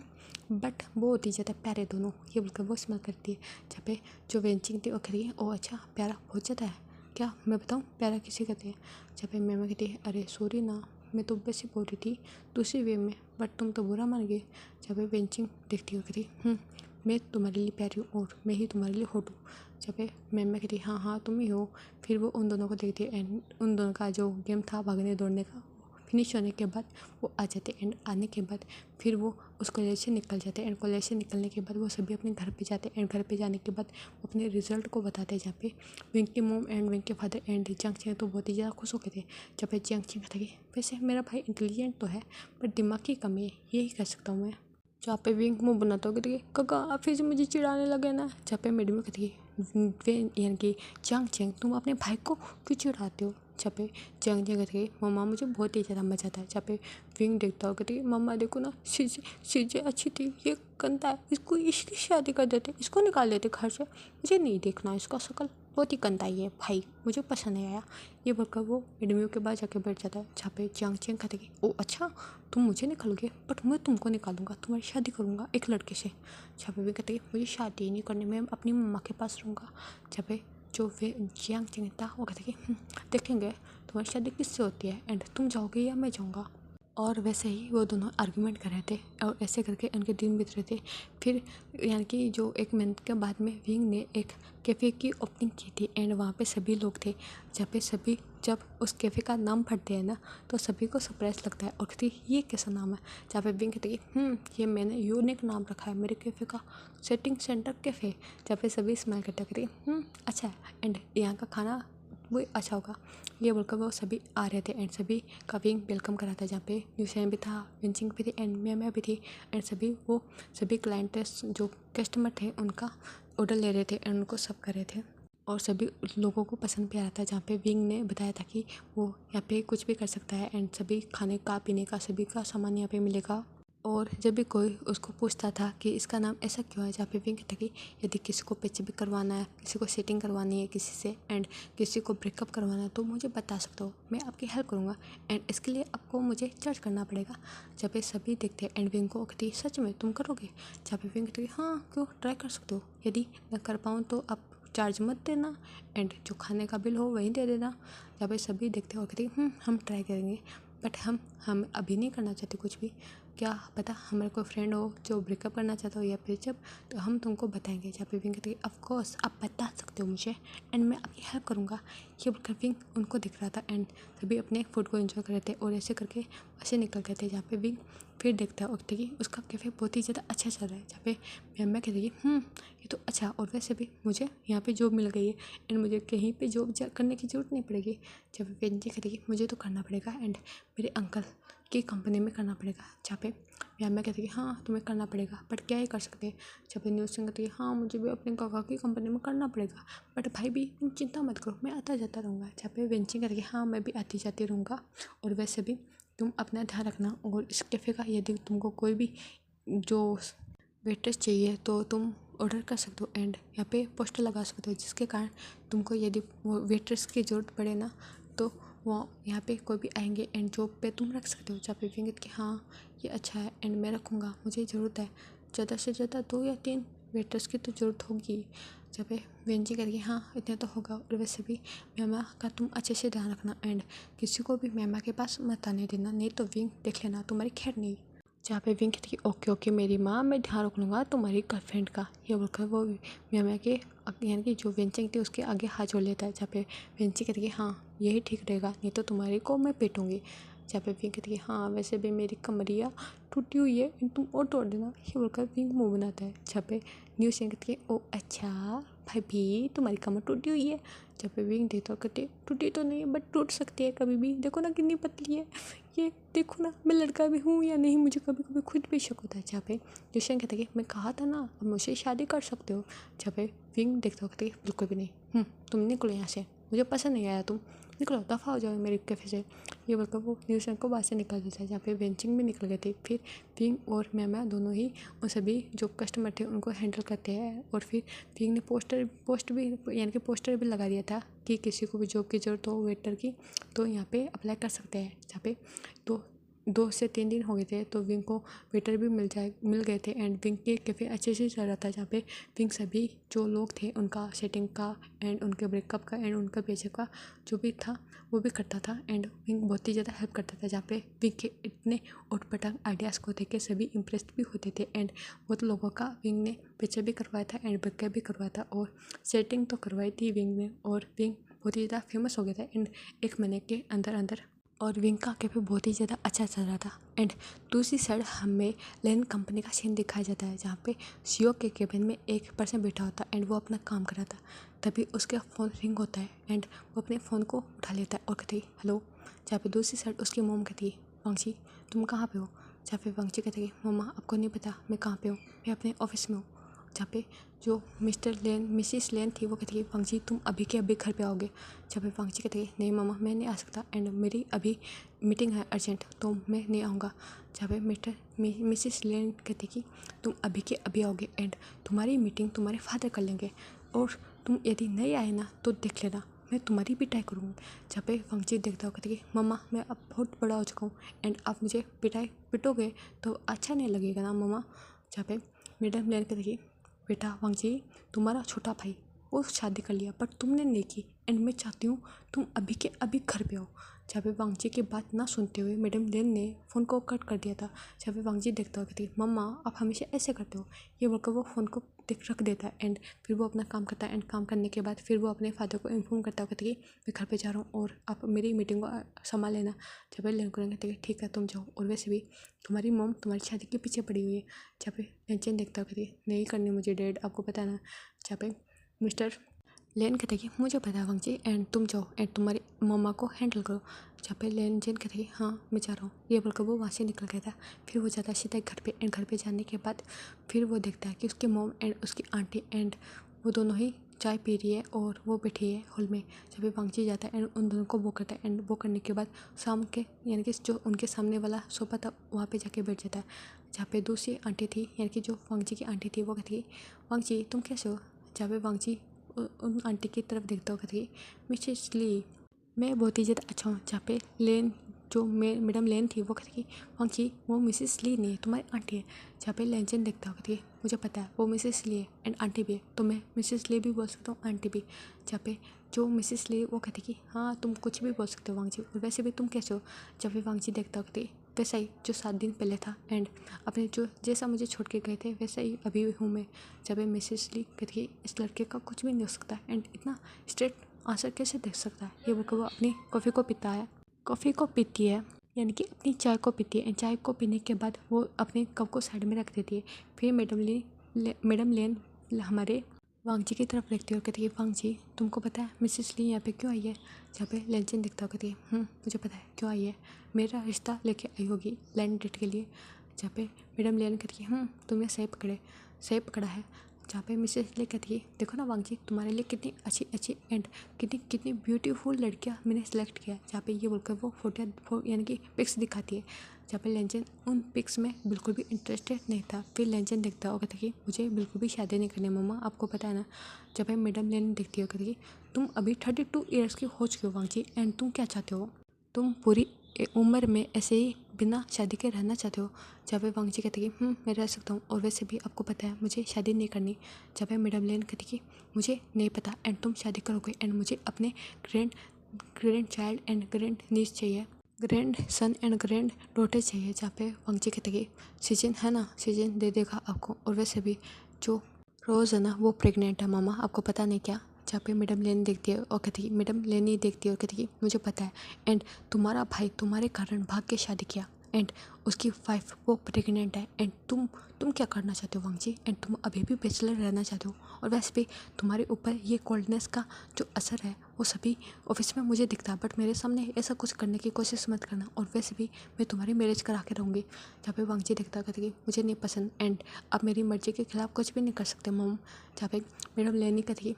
बट वो होती ज़्यादा प्यारे दोनों, ये बोलकर वो स्मेल करती है। जहाँ पे जो वेंचिंग थी वो कहती है ओ अच्छा प्यारा बहुत ज़्यादा है क्या, मैं बताऊँ प्यारा किसे कहते हैं। जहाँ पे मैम कहती है अरे सॉरी ना, मैं तो वैसे बोल रही थी दूसरी वे में, बट तुम तो बुरा मान गए। जब वे बेंचिंग देखती हो कहती मैं तुम्हारे लिए प्यारी हूँ और मैं ही तुम्हारे लिए हॉट हूँ। जब मैम में कहती हाँ तुम ही हो। फिर वो उन दोनों को देखती है एंड उन दोनों का जो गेम था भागने दौड़ने का फिनिश होने के बाद वो आ जाते एंड आने के बाद फिर वो उस कॉलेज से निकल जाते एंड कॉलेज से निकलने के बाद वो सभी अपने घर पे जाते एंड घर पे जाने के बाद वो अपने रिजल्ट को बताते हैं। जहाँ पे विंग की मोम एंड विंग के फादर एंड जियांग चेंग तो बहुत ही ज़्यादा खुश हो गए थे। जब पे जियांग चेंग कहता कि वैसे मेरा भाई इंटेलिजेंट तो है पर दिमाग की कमी है, यही कह सकता हूँ मैं। जहाँ पे विंग मुँह बनाता हो कहती है काका आप फिर से मुझे चिढ़ाने लगे ना। जहाँ पे मैडम कहती है यानी कि जियांग चेंग तुम अपने भाई को क्यों चिढ़ाते हो। जहाँ पे जियांग चेंग कहती है मम्मा मुझे बहुत ही ज़्यादा मज़ा आता है। जहाँ पे विंग देखता हो कहती है मम्मा देखो ना सीजे अच्छी थी, ये गंदा है, इसको इसकी शादी कर देते, इसको निकाल देते घर से, मुझे नहीं देखना इसका शक्ल, बहुत ही गंदा ही है भाई, मुझे पसंद नहीं आया। ये बोलकर वो एडमियो के पास जाके बैठ जाता है। जहाँ पे जियांग चेंग कहते कि ओ अच्छा तुम मुझे निकालोगे बट मैं तुमको निकालूंगा, तुम्हारी शादी करूँगा एक लड़के से। जहाँ पे भी कहते कि मुझे शादी ही नहीं करनी, मैं अपनी मम्मा के पास रहूँगा। जहाँ पे जो वे जियांग चेंग था वो कहते कि देखेंगे तुम्हारी शादी किससे होती है एंड तुम जाओगे या मैं जाऊँगा। और वैसे ही वो दोनों आर्गुमेंट कर रहे थे और ऐसे करके उनके दिन बीत रहे थे। फिर यानी कि जो एक महीने के बाद में विंग ने एक कैफ़े की ओपनिंग की थी एंड वहाँ पे सभी लोग थे। जहाँ पे सभी जब उस कैफ़े का नाम पढ़ते हैं ना तो सभी को सरप्राइज लगता है और कहती ये कैसा नाम है। जहाँ पे विंग कहती है ये मैंने यूनिक नाम रखा है मेरे कैफ़े का, सेटिंग सेंटर कैफ़े। जहाँ पे सभी स्माइल करते कहती अच्छा है एंड यहाँ का खाना वो अच्छा होगा। ये बोलकर वो सभी आ रहे थे एंड सभी का विंग वेलकम करा था। जहाँ पे न्यूसेन भी था, विंचिंग भी थी एंड मैं भी थी एंड सभी क्लाइंट्स जो कस्टमर थे उनका ऑर्डर ले रहे थे एंड उनको सब कर रहे थे और सभी लोगों को पसंद भी आ रहा था। जहाँ पे विंग ने बताया था कि वो यहाँ पे कुछ भी कर सकता है एंड सभी खाने का पीने का सभी का सामान यहाँ पे मिलेगा। और जब भी कोई उसको पूछता था कि इसका नाम ऐसा क्यों है, जहाँ पे विंग कहता कि यदि किसी को पैसे भी करवाना है, किसी को सेटिंग करवानी है किसी से एंड किसी को ब्रेकअप करवाना है तो मुझे बता सकते हो, मैं आपकी हेल्प करूँगा एंड इसके लिए आपको मुझे चार्ज करना पड़ेगा। जहाँ पे सभी देखते हैं एंड विंग को कहती सच में तुम करोगे। जहाँ पे विंग कहती हाँ क्यों ट्राई कर सकते हो, यदि मैं कर पाऊँ तो आप चार्ज मत देना एंड जो खाने का बिल हो वही दे देना। जहाँ पे सभी देखते और कहते हम ट्राई करेंगे बट हम अभी नहीं करना चाहते कुछ भी, क्या पता हमारे कोई फ्रेंड हो जो ब्रेकअप करना चाहता हो या फिर जब तो हम तुमको बताएंगे। जहाँ पे विंग कहती है ऑफ कोर्स आप बता सकते हो मुझे एंड मैं आपकी हेल्प करूँगा। ये बोलकर विंग उनको दिख रहा था एंड सभी अपने फूड को एंजॉय कर रहे थे और ऐसे करके ऐसे निकल गए थे। जहाँ पे विंग फिर देखता है और कि उसका कैफ़े बहुत ही ज़्यादा अच्छा चल रहा है। जहाँ पे मैं कहती ये तो अच्छा और वैसे भी मुझे यहाँ पे जॉब मिल गई है एंड मुझे कहीं पे जॉब करने की ज़रूरत नहीं पड़ेगी। जब वेंजी कहती है मुझे तो करना पड़ेगा एंड मेरे अंकल की कंपनी में करना पड़ेगा। जहाँ पे मैं कहती कि हाँ तुम्हें करना पड़ेगा बट क्या ही कर सकते हैं। जब पे न्यूज़ कहती है हाँ मुझे भी अपने काका की कंपनी में करना पड़ेगा बट भाई भी तुम चिंता मत करो मैं आता जाता रहूँगा। जहाँ पे वेंची कहती है हाँ मैं भी आती जाती रहूँगा और वैसे भी तुम अपना ध्यान रखना और इस कैफ़े का यदि तुमको कोई भी जो वेट्रेस चाहिए तो तुम ऑर्डर कर सकते हो एंड यहाँ पे पोस्टर लगा सकते हो जिसके कारण तुमको यदि वो वेट्रेस की ज़रूरत पड़े ना तो वो यहाँ पे कोई भी आएंगे एंड जॉब पे तुम रख सकते हो। जहाँ पे विंग कि हाँ ये अच्छा है एंड मैं रखूँगा, मुझे ज़रूरत है ज़्यादा से ज़्यादा 2 या 3 वेटर्स की तो ज़रूरत होगी। जहाँ पे वेंजी करके हाँ इतना तो होगा और वैसे भी मेमा का तुम अच्छे से ध्यान रखना एंड किसी को भी मेमा के पास मत आने देना, नहीं तो विंग देख लेना तुम्हारी खैर नहीं। जहाँ पे विंग कहती है ओके मेरी माँ मैं ध्यान रख लूँगा तुम्हारी गर्लफ्रेंड का। ये बोलकर वो मेमा के यानी कि जो वेंचिंग थी उसके आगे हाथ जोड़ लेता है। जहाँ पे वेंची कहती है हाँ यही ठीक रहेगा नहीं तो तुम्हारी को मैं पीटूँगी। जहाँ पे विंग कहती है हाँ वैसे भी मेरी कमरिया टूटी हुई है तुम और तोड़ देना। ये बोलकर विंग मुँह बनाता है। जहाँ पे न्यूज़ कहती है ओ अच्छा भाई भी तुम्हारी कमर टूटी हुई है। जहाँ पे विंग देखता और कहते टूटी तो नहीं है बट टूट सकती है कभी भी, देखो ना कितनी पतली है ये, देखो ना मैं लड़का भी हूँ या नहीं, मुझे कभी कभी खुद भी शक होता है। जहाँ पे जोशन कहता है कि मैं कहा था ना अब मुझे शादी कर सकते हो। जहाँ पे विंग देखता कहते बिल्कुल भी नहीं, तुम निकलो यहाँ से, मुझे पसंद नहीं आया, तुम निकलो, दफ़ा हो जाओ मेरे कैफे से। ये बोलकर वो जोशन को बाहर से निकाल देता है। जहाँ पे वेंचिंग भी निकल गए थे। फिर विंग और मैमा दोनों ही उन सभी जो कस्टमर थे उनको हैंडल करते हैं। और फिर विंग ने पोस्टर भी लगा दिया था कि किसी को भी जॉब की ज़रूरत हो वेटर की तो यहाँ पे अप्लाई कर सकते हैं। जहाँ पे 2 से 3 दिन हो गए थे तो विंग को वेटर भी मिल गए थे एंड विंग के कैफ़े अच्छे से चल रहा था। जहाँ पे विंग सभी जो लोग थे उनका सेटिंग का एंड उनके ब्रेकअप का एंड उनका पेशे का जो भी था वो भी करता था एंड विंग बहुत ही ज़्यादा हेल्प करता था। जहाँ पे विंग के इतने उटपटांग आइडियाज़ को देख के सभी इम्प्रेस्ड भी होते थे एंड बहुत लोगों का विंग ने पेशा भी करवाया था एंड ब्रेकअप भी करवाया था और सेटिंग तो करवाई थी विंग ने। और विंग बहुत ही ज़्यादा फेमस हो गया था एंड 1 महीने के अंदर और विंग का कैफे बहुत ही ज़्यादा अच्छा चल रहा था। एंड दूसरी साइड हमें लेन कंपनी का सीन दिखाया जाता है जहाँ पे सीईओ के केबिन में एक पर्सन बैठा होता है एंड वो अपना काम कर रहा था। तभी उसका फ़ोन रिंग होता है एंड वो अपने फ़ोन को उठा लेता है और कहती है हेलो। जहाँ पे दूसरी साइड उसकी मोम कहती है वांगची तुम कहाँ पे हो। जहाँ पे वांगची कहती है मम्मा आपको नहीं पता मैं कहाँ पे हूँ, मैं अपने ऑफिस में हूँ। जहाँ पे जो मिसिस लेन थी वो कहती है वांगची तुम अभी के अभी घर पे आओगे। जहाँ पे वांगची कहती है नहीं मामा मैं नहीं आ सकता एंड मेरी अभी मीटिंग है अर्जेंट तो मैं नहीं आऊँगा। जहाँ पे मिसिस लेन कहती कि तुम अभी के अभी आओगे एंड तुम्हारी मीटिंग तुम्हारे फादर कर लेंगे और तुम यदि नहीं आए ना तो देख लेना मैं तुम्हारी पिटाई करूँगा। जहाँ पे वांगची देखता हो कहती कि मम्मा मैं अब बहुत बड़ा हो चुका हूँ एंड आप मुझे पिटोगे तो अच्छा नहीं लगेगा ना मम्मा। जहाँ पे मैडम लेन कहती कि बेटा वांगची तुम्हारा छोटा भाई वो शादी कर लिया बट तुमने नहीं की एंड मैं चाहती हूँ तुम अभी के अभी घर पे आओ। जहाँ पे वांगची की बात ना सुनते हुए मैडम लेन ने फ़ोन को कट कर दिया था। जहाँ पे वांगची देखता हुआ कहती मम्मा आप हमेशा ऐसे करते हो। ये बोलकर वो फ़ोन को रख देता है एंड फिर वो अपना काम करता है एंड काम करने के बाद फिर वो अपने फादर को इन्फॉर्म करता है कहती कि मैं घर पे जा रहा हूँ और आप मेरी मीटिंग को संभाल लेना। जब पे लेन को कहते ठीक है तुम जाओ और वैसे भी तुम्हारी मॉम तुम्हारी शादी के पीछे पड़ी हुई है। जहाँ पे लेंचन देखता है कहती नहीं करनी मुझे डैड आपको पता है ना। जहाँ पे मिस्टर लेन कहते कि मुझे पता है वांगची एंड तुम जाओ एंड तुम्हारी मम्मा को हैंडल करो। जहाँ पे लेन जेन कहते कि हाँ मैं जा रहा हूँ। ये बोलकर वो वहाँ से निकल गया था। फिर वो जाता सीधा घर पे एंड घर पे जाने के बाद फिर वो देखता है कि उसकी मॉम एंड उसकी आंटी एंड वो दोनों ही चाय पी रही है और वो बैठी है हॉल में। जब भी वांगची जाता है एंड उन दोनों को वो करता है एंड वो करने के बाद शाम के यानी कि जो उनके सामने वाला सोफा था वहाँ पे जाके बैठ जाता है। जहाँ पे दूसरी आंटी थी यानी कि जो वांगची की आंटी थी वो कहती वांगची तुम कैसे हो। जहाँ पे वांगची उन आंटी की तरफ देखता हुआ कहती मिसेस ली मैं बहुत ही ज़्यादा अच्छा हूँ। जहाँ पे लेन जो मैडम लेन थी वो कहती वांगची वो मिसेस ली नहीं है तुम्हारी आंटी है। जहाँ पे लेंचन देखता हुआ कहती मुझे पता है वो मिसेस ली है एंड आंटी भी है तो मैं मिसेस ली भी बोल सकता हूँ आंटी भी। जहाँ पे जो मिसेस ली वो कहती कि हाँ तुम कुछ भी बोल सकते हो वांगची और वैसे भी तुम कैसे हो। जब भी वांगची देखता हुआ कहती वैसा ही जो 7 दिन पहले था एंड अपने जो जैसा मुझे छोड़ के गए थे वैसा ही अभी हूँ मैं। जब मिसेस ली कहती इस लड़के का कुछ भी नहीं हो सकता एंड इतना स्ट्रेट आंसर कैसे देख सकता है। ये बोलकर वो अपनी कॉफ़ी को पीती है यानी कि अपनी चाय को पीती है। चाय को पीने के बाद वो अपने कप को साइड में रख देती है। फिर मैडम लेन हमारे वांगची की तरफ देखती है और कहती है वांगची तुमको पता है मिसेस ली यहाँ पे क्यों आई है। जहाँ पे लेंचन देखता हुआ कहती है मुझे पता है क्यों आई है, मेरा रिश्ता लेके आई होगी लैंड डेट के लिए। जहाँ पे मैडम लेन कहती है तुमने सही पकड़ा है। जहाँ पे मिसेस ले कहती है देखो ना वांगची तुम्हारे लिए कितनी अच्छी एंड कितनी ब्यूटीफुल लड़कियाँ मैंने सेलेक्ट किया। जहाँ पे ये बोलकर वो फोटो यानी कि पिक्स दिखाती है। जहाँ पे लेंचन उन पिक्स में बिल्कुल भी इंटरेस्टेड नहीं था। फिर लेंचन देखता हो कहता कि मुझे बिल्कुल भी शादी नहीं करनी मम्मा आपको पता है ना। जब पे मैडम लेन देखती हो कहती कि तुम अभी 32 ईयर्स की हो चुकी हो वांगची एंड तुम क्या चाहते हो, तुम पूरी उम्र में ऐसे ही बिना शादी के रहना चाहते हो। जब पे वांगची कहती कि मैं रह सकता हूँ और वैसे भी आपको पता है मुझे शादी नहीं करनी। जब पे मैडम लेन कहती कि मुझे नहीं पता एंड तुम शादी करोगे एंड मुझे अपने ग्रैंड चाइल्ड एंड ग्रैंड नीस चाहिए, grand son and grand daughter चाहिए। जहाँ पे वांगची कहती कि सीजन है ना सीजन दे देगा आपको और वैसे भी जो रोज़ है ना वो प्रेग्नेंट है मामा आपको पता नहीं क्या। जहाँ पे मैडम लेन देखती है और कहती मैडम लेन ही देखती है और कहती मुझे पता है एंड तुम्हारा भाई तुम्हारे कारण भाग के शादी किया एंड उसकी वाइफ वो प्रेग्नेंट है एंड तुम क्या करना चाहते हो वांगजी? एंड तुम अभी भी बैचलर रहना चाहते हो और वैसे भी तुम्हारे ऊपर ये कोल्डनेस का जो असर है वो सभी ऑफिस में मुझे दिखता है, बट मेरे सामने ऐसा कुछ करने की कोशिश मत करना और वैसे भी मैं तुम्हारी मैरिज करा के रहूँगी। जहाँ पे वांगजी दिखता कहते कि मुझे नहीं पसंद एंड आप मेरी मर्जी के खिलाफ कुछ भी नहीं कर सकते मॉम। जहाँ पे मैडम लेनी कहती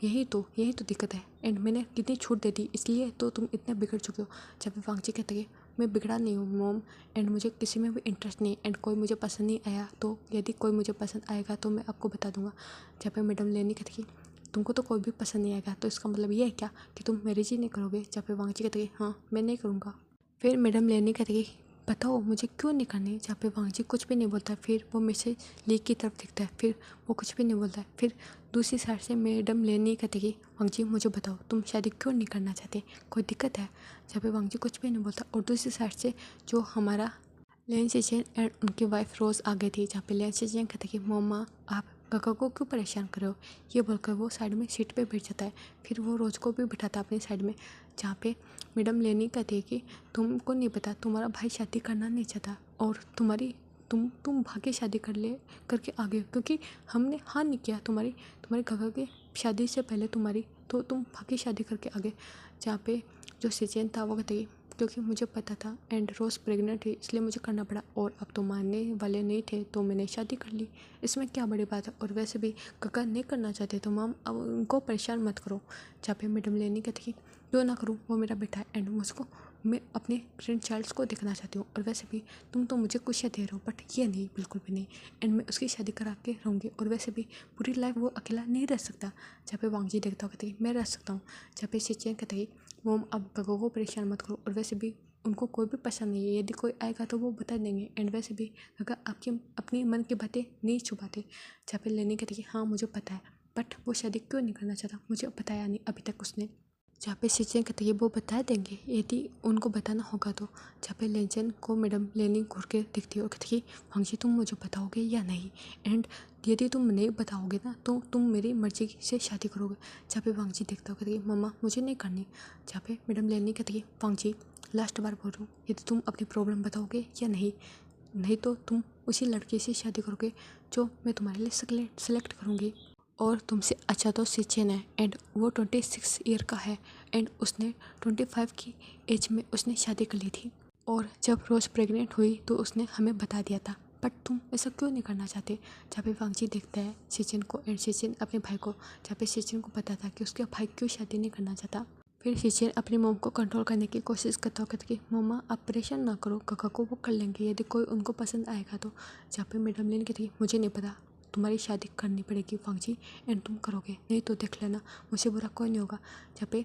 यही तो दिक्कत है एंड मैंने कितनी छूट दे दी इसलिए तो तुम इतने बिगड़ चुके हो। जहाँ पे वांगजी कहते कि मैं बिगड़ा नहीं हूँ मॉम एंड मुझे किसी में भी इंटरेस्ट नहीं एंड कोई मुझे पसंद नहीं आया, तो यदि कोई मुझे पसंद आएगा तो मैं आपको बता दूंगा। जहाँ पे मैडम लेनी कहती कि तुमको तो कोई भी पसंद नहीं आएगा तो इसका मतलब ये है क्या कि तुम मैरिज ही नहीं करोगे? जहाँ पे वांगजी कहते कि हाँ मैं नहीं करूँगा। फिर मैडम लेनी कहती कि बताओ मुझे क्यों नहीं करनी? जहाँ पे वांगजी कुछ भी नहीं बोलता है। फिर वो मैसेज लीक की तरफ दिखता है, फिर वो कुछ भी नहीं बोलता है। फिर दूसरी साइड से मैडम लेनी कहती कि वांगजी मुझे बताओ तुम शादी क्यों नहीं करना चाहते, कोई दिक्कत है? जहाँ पे वांगजी कुछ भी नहीं बोलता और दूसरी साइड से जो हमारा लेन चेचेन एंड उनकी वाइफ रोज़ आ गई थी। जहाँ पे लेन चेचेन कहते कि मम्मा आप काका को क्यों परेशान कर रहे हो? ये बोलकर वो साइड में सीट पे बैठ जाता है। फिर वो रोज़ को भी बिठाता अपनी साइड में। जहाँ पे मैडम लेनी कहती है कि तुमको नहीं पता तुम्हारा भाई शादी करना नहीं चाहता और तुम भागे शादी करके आ गए क्योंकि हमने हाँ नहीं किया तुम्हारे काका की शादी से पहले तुम्हारी, तो तुम भागे शादी करके आ गए। जहाँ पे जो सेचेन था वो कहते क्योंकि मुझे पता था एंड रोज़ प्रेग्नेंट थी इसलिए मुझे करना पड़ा और अब तो मानने वाले नहीं थे तो मैंने शादी कर ली, इसमें क्या बड़ी बात है? और वैसे भी काका नहीं करना चाहते तो माम अब उनको परेशान मत करो। जहाँ पे मैडम लेनी कहती कि क्यों ना करूँ, वो मेरा बेटा है एंड मुझको मैं अपने ग्रैंड चाइल्ड्स को देखना चाहती हूँ और वैसे भी तुम तो मुझे खुशियाँ दे रहे हो बट ये नहीं, बिल्कुल भी नहीं एंड मैं उसकी शादी करा के रहूँगी और वैसे भी पूरी लाइफ वो अकेला नहीं रह सकता। जहाँ पे वांगजी देखता हो कहते मैं रह सकता हूँ। जहाँ पे सेचेन कहता है मोम अब काका को परेशान मत करो और वैसे भी उनको कोई भी पसंद नहीं है, यदि कोई आएगा तो वो बता देंगे एंड वैसे भी काका आपकी अपनी मन की बातें नहीं छुपाते। जहाँ पे लेनी कहती कि हाँ मुझे पता है बट वो शादी क्यों नहीं करना चाहता, मुझे बताया नहीं अभी तक उसने। जहाँ पे सेचेन कहते हैं वो बता देंगे यदि उनको बताना होगा तो। जहाँ पे लेचेन को मैडम लेनी घूर के दिखती है और कहती है वांगजी तुम मुझे बताओगे या नहीं, एंड यदि तुम नहीं बताओगे ना तो तुम मेरी मर्जी से शादी करोगे। जहाँ पे वांगजी देखता हो कहती है मम्मा मुझे नहीं करनी। जहाँ पे मैडम लेनी कहती है वांगजी लास्ट बार बोल रहा हूँ यदि तुम अपनी प्रॉब्लम बताओगे या नहीं तो तुम उसी लड़के से शादी करोगे जो मैं तुम्हारे लिए सेलेक्ट करूँगी। और तुमसे अच्छा तो सेचेन है एंड वो 26 ईयर का है एंड उसने 25 की एज में उसने शादी कर ली थी और जब रोज़ प्रेग्नेंट हुई तो उसने हमें बता दिया था, बट तुम ऐसा क्यों नहीं करना चाहते? जहाँ पे वांगजी देखता है सेचेन को एंड सेचेन अपने भाई को। जहाँ पे सेचेन को पता था कि उसके भाई क्यों शादी नहीं करना चाहता। फिर सेचेन अपनी मोम को कंट्रोल करने की कोशिश करता हो कहते कि मम्मा आप परेशान ना करो, काका को वो कर लेंगे यदि कोई उनको पसंद आएगा तो। जहाँ पे मैडम लेन कहती मुझे नहीं पता, तुम्हारी शादी करनी पड़ेगी वांगजी एंड तुम करोगे, नहीं तो देख लेना मुझे बुरा कोई नहीं होगा। जहाँ पे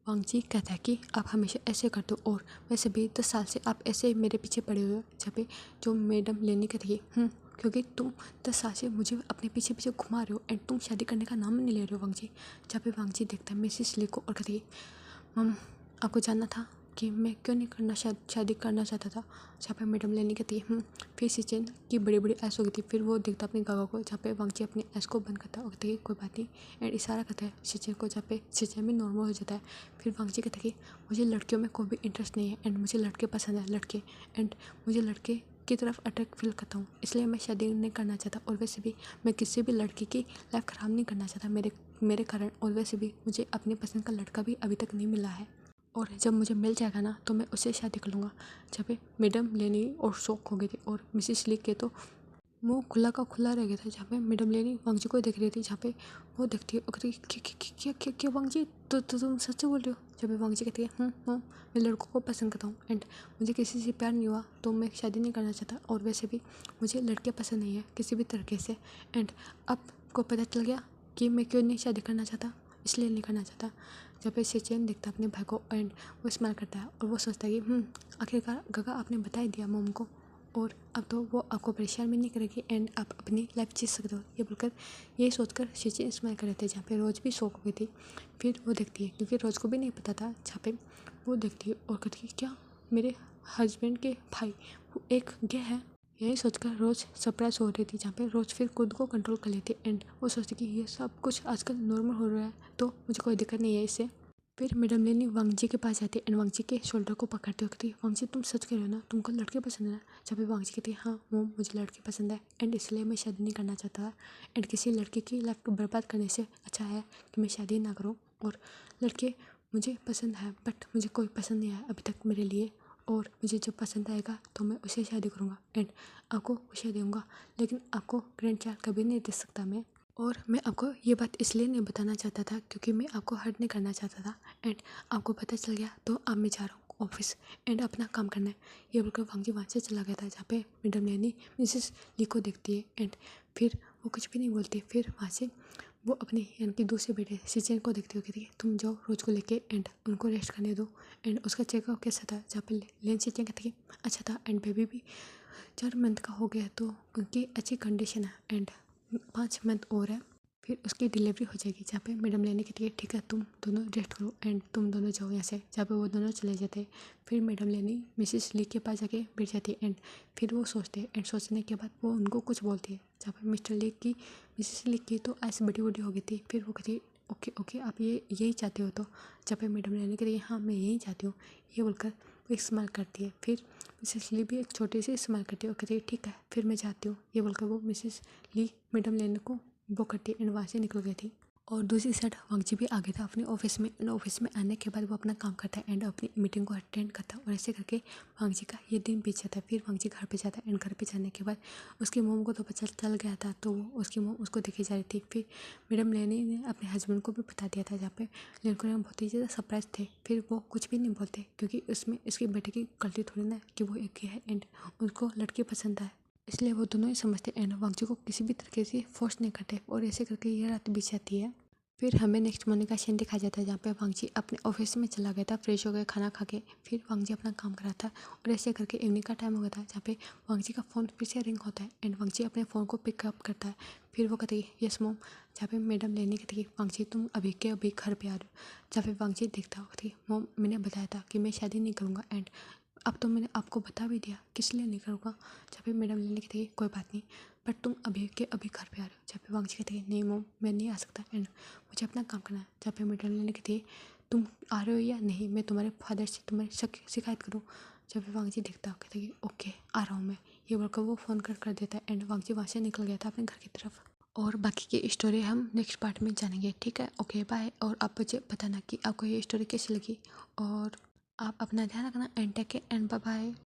वांगजी कहता है कि आप हमेशा ऐसे करते हो और वैसे भी 10 साल से आप ऐसे मेरे पीछे पड़े हुए हो। जहाँ पे जो मैडम लेनी कहती है क्योंकि तुम 10 साल से मुझे अपने पीछे पीछे घुमा रहे हो एंड तुम शादी करने का नाम नहीं ले रहे हो वांगजी। जहाँ पे वांगजी देखता है मिसिस ली को और कहती है मम आपको जानना था कि मैं क्यों नहीं करना शादी करना चाहता था। जहाँ पे मैडम लेनी कहती है फिर सेचेन की बड़ी बड़ी ऐस हो गई थी। फिर वो देखता अपने काका को जहाँ पे वांगजी अपनी ऐस को बंद करता है और कहते हैं कोई बात नहीं एंड इशारा करता है सेचेन को। जहाँ पे सेचेन भी नॉर्मल हो जाता है। फिर वांगजी कहता है कि मुझे लड़कियों में कोई भी इंटरेस्ट नहीं है एंड मुझे लड़के पसंद है लड़के एंड मुझे लड़के की तरफ अट्रैक्ट फील करता हूँ इसलिए मैं शादी नहीं करना चाहता और वैसे भी मैं किसी भी लड़की की लाइफ ख़राब नहीं करना चाहता मेरे कारण, और वैसे भी मुझे अपनी पसंद का लड़का भी अभी तक नहीं मिला है और जब मुझे मिल जाएगा ना तो मैं उससे शादी कर लूँगा। जहाँ पे मैडम लेनी और शौक हो गई थी और मिसिस ली के तो मुँह खुला का खुला रह गया था। जहाँ पे मैडम लेनी वांगजी को देख रही थी। जहाँ पे वो देखती है और कहती है क्या वांगजी तो तुम सच बोल रहे हो? जब भी वांगजी कहती है मैं लड़कों को पसंद करता हूँ एंड मुझे किसी से प्यार नहीं हुआ तो मैं शादी नहीं करना चाहता और वैसे भी मुझे लड़कियाँ पसंद नहीं है किसी भी तरीके से एंड अब को पता चल गया कि मैं क्यों नहीं शादी करना चाहता, इसलिए नहीं करना चाहता। जब पे सेचेन देखता अपने भाई को एंड वो स्माइल करता है और वो सोचता है कि आखिरकार काका आपने बता ही दिया मॉम को और अब तो वो आपको परेशान भी नहीं करेगी एंड आप अपनी लाइफ जी सकते हो। ये बोलकर यही सोचकर सेचेन स्माइल कर रहे थे। जहाँ पे रोज़ भी शौक हो गई थी। फिर वो देखती है क्योंकि रोज़ को भी नहीं पता था। जहाँ पे वो देखती है और कहती है क्या मेरे हस्बैंड के भाई वो एक गे है? यही सोचकर रोज़ सरप्राइज हो रही थी। जहाँ पे रोज़ फिर खुद को कंट्रोल कर लेती एंड वो सोचती कि ये सब कुछ आजकल नॉर्मल हो रहा है तो मुझे कोई दिक्कत नहीं है इससे। फिर मैडम लेनी वांग जी के पास जाती है एंड वांग जी के शोल्डर को पकड़ते हुए कहती है, वांग जी तुम सच कह रहे हो ना, तुमको लड़के पसंद है ना। जब भी वांग जी कहती है हाँ वो मुझे लड़के पसंद है एंड इसलिए मैं शादी नहीं करना चाहता एंड किसी लड़के की लाइफ को बर्बाद करने से अच्छा है कि मैं शादी ना करूँ। और लड़के मुझे पसंद है बट मुझे कोई पसंद नहीं आया अभी तक मेरे लिए, और मुझे जब पसंद आएगा तो मैं उसे शादी करूँगा एंड आपको खुशियाँ दूँगा, लेकिन आपको ग्रैंड चाइल्ड कभी नहीं दे सकता मैं। और मैं आपको ये बात इसलिए नहीं बताना चाहता था क्योंकि मैं आपको हर्ट नहीं करना चाहता था एंड आपको पता चल गया तो अब मैं जा रहा हूँ ऑफिस एंड अपना काम करना है। ये बोलकर वांग जी वहाँ से चला गया था, जहाँ पे मैडम लेनी मिसेस ली को देखती है एंड फिर वो कुछ भी नहीं बोलती। फिर वहाँ से वो अपने यानी कि दूसरे बेटे सिचेन को देखते हुए कहती है तुम जाओ रोज को लेके एंड उनको रेस्ट करने दो एंड उसका चेकअप कैसा था। जहाँ पे लेन सिचेन कहती है अच्छा था एंड बेबी भी 4 मंथ का हो गया तो उनकी अच्छी कंडीशन है एंड 5 मंथ और है फिर उसकी डिलीवरी हो जाएगी। जहाँ पे मैडम लेने के लिए ठीक है तुम दोनों रेस्ट करो एंड तुम दोनों जाओ यहाँ से। जहाँ पे वो दोनों चले जाते हैं फिर मैडम लेनी मिसेस ली के पास जाके बैठ जाती है एंड फिर वो सोचते हैं एंड सोचने के बाद वो उनको कुछ बोलती है। जहाँ पे मिस्टर ली की मिसेस ली की तो ऐसे बड़ी बड़ी हो गई थी। फिर वो कहती है ओके ओके आप ये यही चाहते हो तो। जहाँ पे मैडम लेने के लिए हाँ मैं यही चाहती हूँ ये बोलकर वो एक स्माइल करती है। फिर मिसेस ली भी एक छोटी सी स्माइल करती है और कहती है ठीक है फिर मैं जाती हूँ। ये बोलकर वो मिसेस ली मैडम लेने को वो करती एंड वहाँ से निकल गई थी। और दूसरी साइड वांग जी भी आ गया था अपने ऑफिस में एंड ऑफिस में आने के बाद वो अपना काम करता है एंड अपनी मीटिंग को अटेंड करता है और ऐसे करके वांग जी का ये दिन बीत जाता है। फिर वांग जी घर पे जाता है एंड घर पे जाने के बाद उसकी मोम को तो पता चल गया था तो वो उसकी मोम उसको देखे जा रही थी। फिर मैडम लेनी ने अपने हस्बैंड को भी बता दिया था, जहाँ पे लड़कों में बहुत ही ज़्यादा सरप्राइज थे। फिर वो कुछ भी नहीं बोलते क्योंकि उसमें इसके बेटे की गलती थोड़ी ना कि वो एक ही है एंड उनको लड़की पसंद है, इसलिए वो दोनों ही समझते एंड वांग जी को किसी भी तरीके से फोर्स नहीं करते। और ऐसे करके ये रात बीत जाती है। फिर हमें नेक्स्ट मॉर्निंग का सीन दिखाया जाता है, जहाँ पे वांग जी अपने ऑफिस में चला गया था फ्रेश हो गया खाना खा के। फिर वांग जी अपना काम कर रहा था और ऐसे करके इवनिंग का टाइम हो गया था, जहाँ पे वांग जी का फ़ोन फिर से रिंग होता है एंड वांग जी अपने फ़ोन को पिकअप करता है। फिर वो कहती है यस मोम। जहाँ पे मैडम लेने कहती है वांग जी तुम अभी के अभी घर पे आ रहे हो। जहाँ पे वांग जी देखता होती है मोम मैंने बताया था कि मैं शादी नहीं करूँगा एंड अब तो मैंने आपको बता भी दिया किस लिए नहीं करूँगा। जहाँ पे मैडम लेने कहती है कोई बात नहीं बट तुम अभी के अभी घर पे आ रहे हो। जहाँ पे वांग जी कहती है नहीं मोम मैं नहीं आ सकता एंड मुझे अपना काम करना है। जहाँ पे मैडम लेने कहती है तुम आ रहे हो या नहीं, मैं तुम्हारे फादर से तुम्हारी शिकायत करूँ। जब भी वांग जी देखता कहते कि ओके आ रहा हूँ मैं। ये बोलकर वो फ़ोन कर देता है एंड वांग जी वहाँ से निकल गया था अपने घर की तरफ। और बाकी की स्टोरी हम नेक्स्ट पार्ट में जानेंगे, ठीक है। Okay bye. और आप मुझे बताना कि आपको ये स्टोरी कैसी लगी और आप अपना ध्यान रखना and take care and bye bye.